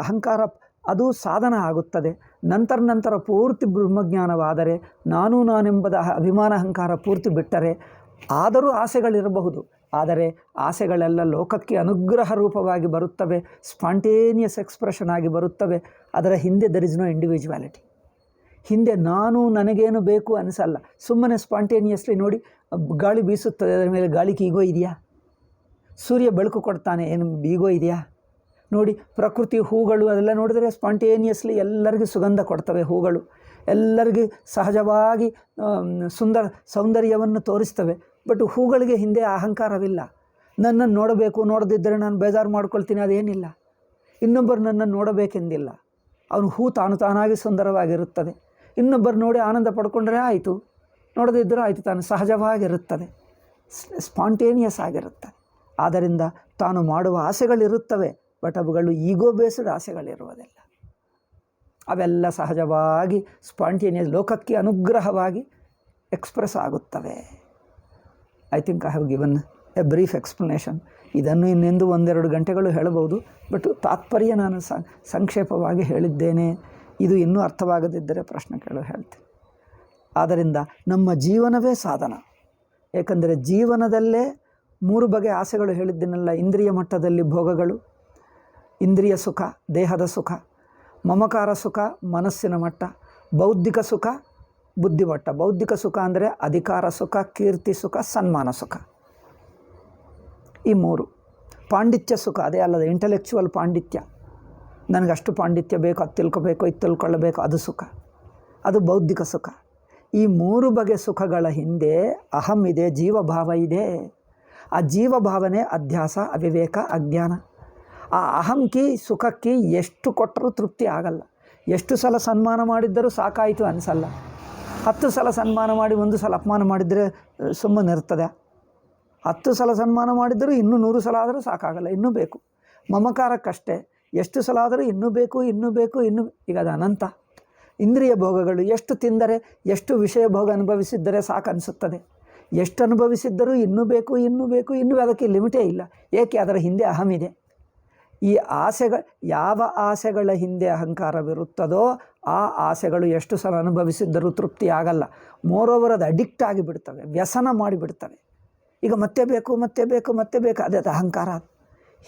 ಅದು ಸಾಧನ ಆಗುತ್ತದೆ. ನಂತರ ಪೂರ್ತಿ ಬ್ರಹ್ಮಜ್ಞಾನವಾದರೆ ನಾನೆಂಬುದ ಅಭಿಮಾನ ಅಹಂಕಾರ ಪೂರ್ತಿ ಬಿಟ್ಟರೆ ಆದರೂ ಆಸೆಗಳಿರಬಹುದು. ಆದರೆ ಆಸೆಗಳೆಲ್ಲ ಲೋಕಕ್ಕೆ ಅನುಗ್ರಹ ರೂಪವಾಗಿ ಬರುತ್ತವೆ, ಸ್ಪಾಂಟೇನಿಯಸ್ ಎಕ್ಸ್ಪ್ರೆಷನ್ ಆಗಿ ಬರುತ್ತವೆ. ಅದರ ಹಿಂದೆ ದರ್ ಇಸ್ ನೋ ಇಂಡಿವಿಜುವಾಲಿಟಿ. ಹಿಂದೆ ನನಗೇನು ಬೇಕು ಅನಿಸಲ್ಲ. ಸುಮ್ಮನೆ ಸ್ಪಾಂಟೇನಿಯಸ್ಲಿ ನೋಡಿ, ಗಾಳಿ ಬೀಸುತ್ತದೆ, ಅದರ ಮೇಲೆ ಗಾಳಿಗೆ ಈಗೋ ಇದೆಯಾ? ಸೂರ್ಯ ಬೆಳಕು ಕೊಡ್ತಾನೆ, ಏನು ಈಗೋ ಇದೆಯಾ? ನೋಡಿ, ಪ್ರಕೃತಿ ಹೂಗಳು ಅದೆಲ್ಲ ನೋಡಿದರೆ ಸ್ಪಾಂಟೇನಿಯಸ್ಲಿ ಎಲ್ಲರಿಗೂ ಸುಗಂಧ ಕೊಡ್ತವೆ. ಹೂಗಳು ಎಲ್ಲರಿಗೂ ಸಹಜವಾಗಿ ಸೌಂದರ್ಯವನ್ನು ತೋರಿಸ್ತವೆ. ಬಟ್ ಹೂಗಳಿಗೆ ಹಿಂದೆ ಅಹಂಕಾರವಿಲ್ಲ. ನನ್ನನ್ನು ನೋಡಬೇಕು, ನೋಡದಿದ್ದರೆ ನಾನು ಬೇಜಾರು ಮಾಡ್ಕೊಳ್ತೀನಿ, ಅದೇನಿಲ್ಲ. ಇನ್ನೊಬ್ಬರು ನನ್ನನ್ನು ನೋಡಬೇಕೆಂದಿಲ್ಲ. ಅವನು ಹೂ ತಾನಾಗಿ ಸುಂದರವಾಗಿರುತ್ತದೆ. ಇನ್ನೊಬ್ಬರು ನೋಡಿ ಆನಂದ ಪಡ್ಕೊಂಡ್ರೆ ಆಯಿತು, ನೋಡದಿದ್ದರೂ ಆಯಿತು, ತಾನು ಸಹಜವಾಗಿರುತ್ತದೆ, ಸ್ಪಾಂಟೇನಿಯಸ್ ಆಗಿರುತ್ತದೆ. ಆದ್ದರಿಂದ ತಾನು ಮಾಡುವ ಆಸೆಗಳಿರುತ್ತವೆ, ಬಟ್ ಅವುಗಳು ಈಗೋ ಬೇಸ್ಡ್ ಆಸೆಗಳಿರುವುದಿಲ್ಲ. ಅವೆಲ್ಲ ಸಹಜವಾಗಿ ಸ್ಪಾಂಟೇನಿಯಸ್ ಲೋಕಕ್ಕೆ ಅನುಗ್ರಹವಾಗಿ ಎಕ್ಸ್ಪ್ರೆಸ್ ಆಗುತ್ತವೆ. I think I have given A brief explanation. ಇದನ್ನು ಇನ್ನೆಂದು 1-2 ಗಂಟೆಗಳು ಹೇಳಬಹುದು, ಬಟ್ ತಾತ್ಪರ್ಯ ನಾನು ಸಂಕ್ಷೇಪವಾಗಿ ಹೇಳಿದ್ದೇನೆ. ಇದು ಇನ್ನೂ ಅರ್ಥವಾಗದಿದ್ದರೆ ಪ್ರಶ್ನೆ ಕೇಳು, ಹೇಳ್ತೀನಿ. ಆದ್ದರಿಂದ ನಮ್ಮ ಜೀವನವೇ ಸಾಧನ. ಏಕೆಂದರೆ ಜೀವನದಲ್ಲೇ 3 ಬಗೆಯ ಆಸೆಗಳು ಹೇಳಿದ್ದೇನಲ್ಲ. ಇಂದ್ರಿಯ ಮಟ್ಟದಲ್ಲಿ ಭೋಗಗಳು, ಇಂದ್ರಿಯ ಸುಖ, ದೇಹದ ಸುಖ, ಮಮಕಾರ ಸುಖ, ಮನಸ್ಸಿನ ಮಟ್ಟ, ಬೌದ್ಧಿಕ ಸುಖ, ಬುದ್ಧಿಮಟ್ಟ. ಬೌದ್ಧಿಕ ಸುಖ ಅಂದರೆ ಅಧಿಕಾರ ಸುಖ, ಕೀರ್ತಿ ಸುಖ, ಸನ್ಮಾನ ಸುಖ. ಈ 3. ಪಾಂಡಿತ್ಯ ಸುಖ ಅದೇ ಅಲ್ಲದ ಇಂಟೆಲೆಕ್ಚುವಲ್ ಪಾಂಡಿತ್ಯ. ನನಗಷ್ಟು ಪಾಂಡಿತ್ಯ ಬೇಕು, ಅದು ತಿಳ್ಕೊಬೇಕು, ಇದು ತಿಳ್ಕೊಳ್ಳಬೇಕು, ಅದು ಸುಖ, ಅದು ಬೌದ್ಧಿಕ ಸುಖ. ಈ 3 ಬಗೆಯ ಸುಖಗಳ ಹಿಂದೆ ಅಹಂ ಇದೆ, ಜೀವಭಾವ ಇದೆ. ಆ ಜೀವಭಾವನೆ ಅಧ್ಯಾಸ, ಅವಿವೇಕ, ಅಜ್ಞಾನ. ಆ ಅಹಂಕಿ ಸುಖಕ್ಕೆ ಎಷ್ಟು ಕೊಟ್ಟರೂ ತೃಪ್ತಿ ಆಗಲ್ಲ. ಎಷ್ಟು ಸಲ ಸನ್ಮಾನ ಮಾಡಿದ್ದರೂ ಸಾಕಾಯಿತು ಅನಿಸಲ್ಲ. 10 ಸಲ ಸನ್ಮಾನ ಮಾಡಿ 1 ಸಲ ಅಪಮಾನ ಮಾಡಿದರೆ ಸುಮ್ಮನೆ ಇರ್ತದೆ. 10 ಸಲ ಸನ್ಮಾನ ಮಾಡಿದರೂ ಇನ್ನೂ 100 ಸಲ ಆದರೂ ಸಾಕಾಗಲ್ಲ, ಇನ್ನೂ ಬೇಕು. ಮಮಕಾರಕ್ಕಷ್ಟೇ, ಎಷ್ಟು ಸಲ ಆದರೂ ಇನ್ನೂ ಬೇಕು, ಇನ್ನೂ ಬೇಕು, ಇನ್ನೂ. ಈಗ ಅದು ಅನಂತ. ಇಂದ್ರಿಯ ಭೋಗಗಳು ಎಷ್ಟು ತಿಂದರೆ, ಎಷ್ಟು ವಿಷಯ ಭೋಗ ಅನುಭವಿಸಿದ್ದರೆ ಸಾಕು ಅನಿಸುತ್ತದೆ. ಎಷ್ಟು ಅನುಭವಿಸಿದ್ದರೂ ಇನ್ನೂ ಬೇಕು, ಇನ್ನೂ ಬೇಕು, ಇನ್ನೂ. ಅದಕ್ಕೆ ಲಿಮಿಟೇ ಇಲ್ಲ. ಏಕೆ? ಅದರ ಹಿಂದೆ ಅಹಮಿದೆ. ಈ ಯಾವ ಆಸೆಗಳ ಹಿಂದೆ ಅಹಂಕಾರವಿರುತ್ತದೋ ಆ ಆಸೆಗಳು ಎಷ್ಟು ಸಲ ಅನುಭವಿಸಿದ್ದರೂ ತೃಪ್ತಿ ಆಗಲ್ಲ. ಮೋರೋವರ್ ಅದು ಅಡಿಕ್ಟ್ ಆಗಿಬಿಡ್ತವೆ, ವ್ಯಸನ ಮಾಡಿಬಿಡ್ತವೆ. ಈಗ ಮತ್ತೆ ಬೇಕು, ಮತ್ತೆ ಬೇಕು, ಮತ್ತೆ ಬೇಕು. ಅದೇ ಅಹಂಕಾರ.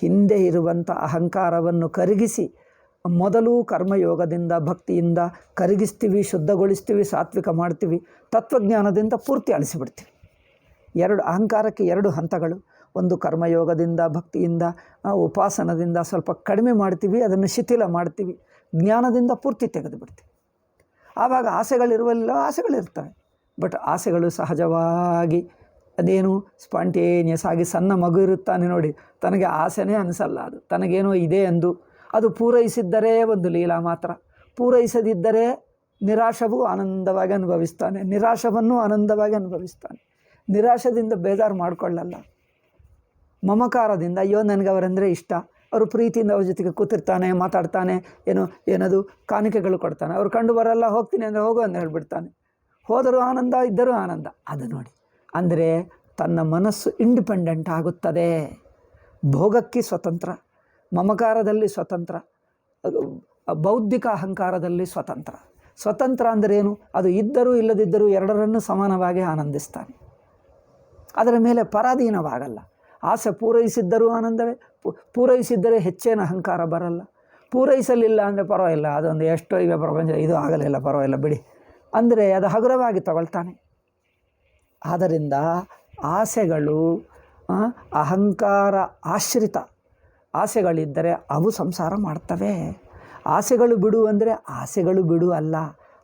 ಹಿಂದೆ ಇರುವಂಥ ಅಹಂಕಾರವನ್ನು ಕರಗಿಸಿ, ಮೊದಲು ಕರ್ಮಯೋಗದಿಂದ ಭಕ್ತಿಯಿಂದ ಕರಗಿಸ್ತೀವಿ, ಶುದ್ಧಗೊಳಿಸ್ತೀವಿ, ಸಾತ್ವಿಕ ಮಾಡ್ತೀವಿ. ತತ್ವಜ್ಞಾನದಿಂದ ಪೂರ್ತಿ ಅಳಿಸಿಬಿಡ್ತೀವಿ. ಅಹಂಕಾರಕ್ಕೆ 2 ಹಂತಗಳು. ಒಂದು ಕರ್ಮಯೋಗದಿಂದ ಭಕ್ತಿಯಿಂದ ಉಪಾಸನದಿಂದ ಸ್ವಲ್ಪ ಕಡಿಮೆ ಮಾಡ್ತೀವಿ, ಅದನ್ನು ಶಿಥಿಲ ಮಾಡ್ತೀವಿ. ಜ್ಞಾನದಿಂದ ಪೂರ್ತಿ ತೆಗೆದು ಬಿಡ್ತೀವಿ. ಆವಾಗ ಆಸೆಗಳಿರುವಲ್ಲ, ಆಸೆಗಳಿರ್ತವೆ. ಬಟ್ ಆಸೆಗಳು ಸಹಜವಾಗಿ ಅದೇನು ಸ್ಪಾಂಟೇನಿಯಸ್ ಆಗಿ. ಸಣ್ಣ ಮಗು ಇರುತ್ತಾನೆ ನೋಡಿ, ತನಗೆ ಆಸೆನೇ ಅನಿಸಲ್ಲ. ಅದು ತನಗೇನೋ ಇದೆ ಎಂದು ಅದು ಪೂರೈಸಿದ್ದರೆ ಒಂದು ಲೀಲಾ ಮಾತ್ರ. ಪೂರೈಸದಿದ್ದರೆ ನಿರಾಶವೂ ಆನಂದವಾಗಿ ಅನುಭವಿಸ್ತಾನೆ, ನಿರಾಶವನ್ನು ಆನಂದವಾಗಿ ಅನುಭವಿಸ್ತಾನೆ. ನಿರಾಶದಿಂದ ಬೇಜಾರು ಮಾಡಿಕೊಳ್ಳಲ್ಲ. ಮಮಕಾರದಿಂದ ಅಯ್ಯೋ ನನಗೆ ಅವರಂದರೆ ಇಷ್ಟ, ಅವರು ಪ್ರೀತಿಯಿಂದ ಅವ್ರ ಜೊತೆಗೆ ಕೂತಿರ್ತಾನೆ, ಮಾತಾಡ್ತಾನೆ, ಏನದು ಕಾಣಿಕೆಗಳು ಕೊಡ್ತಾನೆ. ಅವ್ರು ಕಂಡು ಬರಲ್ಲ, ಹೋಗ್ತೀನಿ ಅಂದರೆ ಹೋಗು ಅಂತ ಹೇಳಿಬಿಡ್ತಾನೆ. ಹೋದರೂ ಆನಂದ, ಇದ್ದರೂ ಆನಂದ. ಅದು ನೋಡಿ, ಅಂದರೆ ತನ್ನ ಮನಸ್ಸು ಇಂಡಿಪೆಂಡೆಂಟ್ ಆಗುತ್ತದೆ. ಭೋಗಕ್ಕೆ ಸ್ವತಂತ್ರ, ಮಮಕಾರದಲ್ಲಿ ಸ್ವತಂತ್ರ, ಬೌದ್ಧಿಕ ಅಹಂಕಾರದಲ್ಲಿ ಸ್ವತಂತ್ರ. ಸ್ವತಂತ್ರ ಅಂದರೇನು? ಅದು ಇದ್ದರೂ ಇಲ್ಲದಿದ್ದರೂ ಎರಡರನ್ನು ಸಮಾನವಾಗಿ ಆನಂದಿಸ್ತಾನೆ. ಅದರ ಮೇಲೆ ಪರಾಧೀನವಾಗಲ್ಲ. ಆಸೆ ಪೂರೈಸಿದ್ದರೂ ಆನಂದವೇ, ಪೂರೈಸಿದ್ದರೆ ಹೆಚ್ಚೇನು ಅಹಂಕಾರ ಬರಲ್ಲ. ಪೂರೈಸಲಿಲ್ಲ ಅಂದರೆ ಪರವಾಗಿಲ್ಲ, ಅದೊಂದು ಎಷ್ಟೋ ಇವೆ ಪ್ರಪಂಚ, ಇದು ಆಗಲಿಲ್ಲ ಪರವಾಗಿಲ್ಲ ಬಿಡಿ ಅಂದರೆ ಅದು ಹಗುರವಾಗಿ ತಗೊಳ್ತಾನೆ. ಆದ್ದರಿಂದ ಆಸೆಗಳು ಅಹಂಕಾರ ಆಶ್ರಿತ ಆಸೆಗಳಿದ್ದರೆ ಅವು ಸಂಸಾರ ಮಾಡ್ತವೆ. ಆಸೆಗಳು ಬಿಡು ಅಂದರೆ ಆಸೆಗಳು ಬಿಡು ಅಲ್ಲ,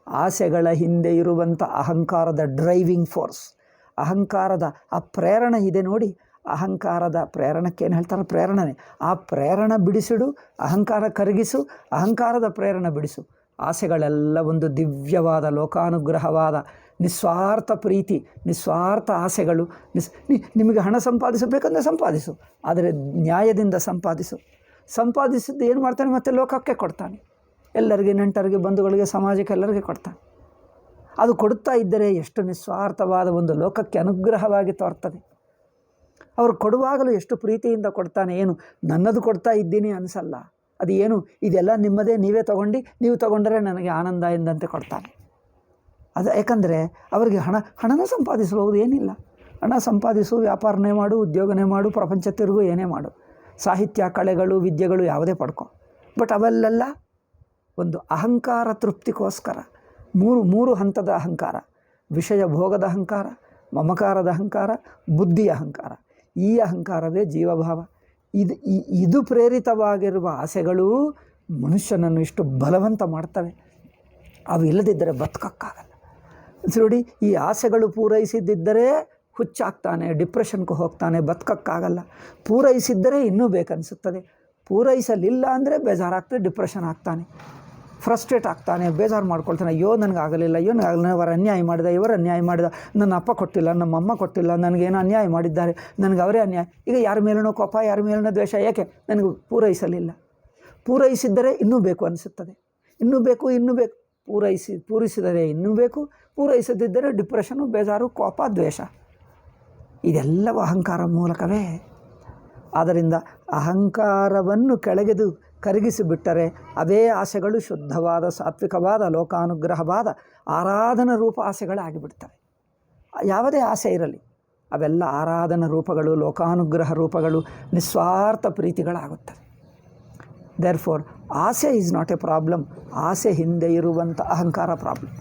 ಆಸೆಗಳ ಹಿಂದೆ ಇರುವಂಥ ಅಹಂಕಾರದ ಡ್ರೈವಿಂಗ್ ಫೋರ್ಸ್, ಅಹಂಕಾರದ ಆ ಪ್ರೇರಣೆ ಇದೆ ನೋಡಿ. ಅಹಂಕಾರದ ಪ್ರೇರಣಕ್ಕೇನು ಹೇಳ್ತಾರೆ? ಪ್ರೇರಣೆ. ಆ ಪ್ರೇರಣ ಬಿಡಿಸಿಡು, ಅಹಂಕಾರ ಕರಗಿಸು, ಅಹಂಕಾರದ ಪ್ರೇರಣೆ ಬಿಡಿಸು. ಆಸೆಗಳೆಲ್ಲ ಒಂದು ದಿವ್ಯವಾದ ಲೋಕಾನುಗ್ರಹವಾದ ನಿಸ್ವಾರ್ಥ ಪ್ರೀತಿ, ನಿಸ್ವಾರ್ಥ ಆಸೆಗಳು. ನಿಮಗೆ ಹಣ ಸಂಪಾದಿಸಬೇಕಂದ್ರೆ ಸಂಪಾದಿಸು, ಆದರೆ ನ್ಯಾಯದಿಂದ ಸಂಪಾದಿಸು. ಸಂಪಾದಿಸಿದ್ದು ಏನು ಮಾಡ್ತಾನೆ? ಮತ್ತು ಲೋಕಕ್ಕೆ ಕೊಡ್ತಾನೆ. ಎಲ್ಲರಿಗೆ, ನೆಂಟರಿಗೆ, ಬಂಧುಗಳಿಗೆ, ಸಮಾಜಕ್ಕೆ, ಎಲ್ಲರಿಗೆ ಕೊಡ್ತಾನೆ. ಅದು ಕೊಡುತ್ತಾ ಇದ್ದರೆ ಎಷ್ಟು ನಿಸ್ವಾರ್ಥವಾದ ಒಂದು ಲೋಕಕ್ಕೆ ಅನುಗ್ರಹವಾಗಿ ತೋರ್ತದೆ. ಅವರು ಕೊಡುವಾಗಲೂ ಎಷ್ಟು ಪ್ರೀತಿಯಿಂದ ಕೊಡ್ತಾನೆ. ಏನು ನನ್ನದು ಕೊಡ್ತಾ ಇದ್ದೀನಿ ಅನಿಸಲ್ಲ, ಅದು ಏನು ಇದೆಲ್ಲ ನಿಮ್ಮದೇ, ನೀವೇ ತೊಗೊಂಡು ನೀವು ತೊಗೊಂಡ್ರೆ ನನಗೆ ಆನಂದ ಎಂದಂತೆ ಕೊಡ್ತಾನೆ. ಅದು ಯಾಕಂದರೆ ಅವರಿಗೆ ಹಣನ ಸಂಪಾದಿಸಬಹುದು, ಏನಿಲ್ಲ. ಹಣ ಸಂಪಾದಿಸು, ವ್ಯಾಪಾರನೇ ಮಾಡು, ಉದ್ಯೋಗನೇ ಮಾಡು, ಪ್ರಪಂಚ ತಿರುಗು, ಏನೇ ಮಾಡು, ಸಾಹಿತ್ಯ, ಕಲೆಗಳು, ವಿದ್ಯೆಗಳು ಯಾವುದೇ ಪಡ್ಕೊ. ಬಟ್ ಅವೆಲ್ಲೆಲ್ಲ ಒಂದು ಅಹಂಕಾರ ತೃಪ್ತಿಗೋಸ್ಕರ. ಮೂರು ಹಂತದ ಅಹಂಕಾರ: ವಿಷಯ ಭೋಗದ ಅಹಂಕಾರ, ಮಮಕಾರದ ಅಹಂಕಾರ, ಬುದ್ಧಿಯ ಅಹಂಕಾರ. ಈ ಅಹಂಕಾರವೇ ಜೀವಭಾವ. ಇದು ಪ್ರೇರಿತವಾಗಿರುವ ಆಸೆಗಳು ಮನುಷ್ಯನನ್ನು ಇಷ್ಟು ಬಲವಂತ ಮಾಡ್ತವೆ. ಅವು ಇಲ್ಲದಿದ್ದರೆ ಬದುಕಕ್ಕಾಗಲ್ಲ. ನೋಡಿ, ಈ ಆಸೆಗಳು ಪೂರೈಸಿದ್ದರೆ ಹುಚ್ಚಾಗ್ತಾನೆ, ಡಿಪ್ರೆಷನ್ಗೆ ಹೋಗ್ತಾನೆ, ಬದುಕಕ್ಕಾಗಲ್ಲ. ಪೂರೈಸಿದ್ದರೆ ಇನ್ನೂ ಬೇಕನ್ನಿಸುತ್ತದೆ. ಪೂರೈಸಲಿಲ್ಲ ಅಂದರೆ ಬೇಜಾರಾಗ್ತದೆ, ಡಿಪ್ರೆಷನ್ ಆಗ್ತಾನೆ, ಫ್ರಸ್ಟ್ರೇಟ್ ಆಗ್ತಾನೆ, ಬೇಜಾರು ಮಾಡ್ಕೊಳ್ತಾನೆ. ಅಯ್ಯೋ ನನಗಾಗಲಿಲ್ಲ, ಅಯ್ಯೋ ನನಗಾಗಲಿಲ್ಲ, ಅವರು ಅನ್ಯಾಯ ಮಾಡಿದ, ಇವರು ಅನ್ಯಾಯ ಮಾಡಿದ, ನನ್ನ ಅಪ್ಪ ಕೊಟ್ಟಿಲ್ಲ, ನಮ್ಮ ಅಮ್ಮ ಕೊಟ್ಟಿಲ್ಲ, ನನಗೇನೋ ಅನ್ಯಾಯ ಮಾಡಿದ್ದಾರೆ, ನನಗೆ ಅವರೇ ಅನ್ಯಾಯ. ಈಗ ಯಾರ ಮೇಲೂ ಕೋಪ, ಯಾರ ಮೇಲೂ ದ್ವೇಷ, ಏಕೆ? ನನಗೆ ಪೂರೈಸಲಿಲ್ಲ. ಪೂರೈಸಿದ್ದರೆ ಇನ್ನೂ ಬೇಕು ಅನಿಸುತ್ತದೆ, ಇನ್ನೂ ಬೇಕು, ಇನ್ನೂ ಬೇಕು. ಪೂರೈಸಿದರೆ ಇನ್ನೂ ಬೇಕು, ಪೂರೈಸದಿದ್ದರೆ ಡಿಪ್ರೆಷನು, ಬೇಜಾರು, ಕೋಪ, ದ್ವೇಷ. ಇದೆಲ್ಲವೂ ಅಹಂಕಾರ ಮೂಲಕವೇ. ಆದ್ದರಿಂದ ಅಹಂಕಾರವನ್ನು ಕೆಳಗೆದು ಕರಗಿಸಿಬಿಟ್ಟರೆ ಅದೇ ಆಸೆಗಳು ಶುದ್ಧವಾದ, ಸಾತ್ವಿಕವಾದ, ಲೋಕಾನುಗ್ರಹವಾದ ಆರಾಧನಾ ರೂಪ ಆಸೆಗಳಾಗಿಬಿಡ್ತವೆ. ಯಾವುದೇ ಆಸೆ ಇರಲಿ, ಅವೆಲ್ಲ ಆರಾಧನಾ ರೂಪಗಳು, ಲೋಕಾನುಗ್ರಹ ರೂಪಗಳು, ನಿಸ್ವಾರ್ಥ ಪ್ರೀತಿಗಳಾಗುತ್ತವೆ. ದೇರ್ಫೋರ್ ಆಸೆ ಈಸ್ ನಾಟ್ ಎ ಪ್ರಾಬ್ಲಮ್. ಆಸೆ ಹಿಂದೆ ಇರುವಂಥ ಅಹಂಕಾರ ಪ್ರಾಬ್ಲಮ್.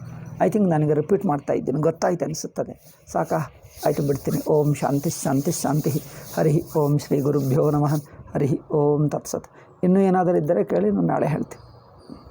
ಐ ಥಿಂಕ್ ನನಗೆ ರಿಪೀಟ್ ಮಾಡ್ತಾ ಇದ್ದೀನಿ, ಗೊತ್ತಾಯ್ತು ಅನಿಸುತ್ತದೆ. ಸಾಕಾ? ಆಯಿತು, ಬಿಡ್ತೀನಿ. ಓಂ ಶಾಂತಿ ಶಾಂತಿ ಶಾಂತಿ. ಹರಿ ಓಂ ಶ್ರೀ ಗುರುಭ್ಯೋ ನಮಃ. ಹರಿ ಓಂ ತತ್ಸತ್. ಇನ್ನೂ ಏನಾದರೂ ಇದ್ದರೆ ಕೇಳಿ, ನಾನು ನಾಳೆ ಹೇಳ್ತೀನಿ.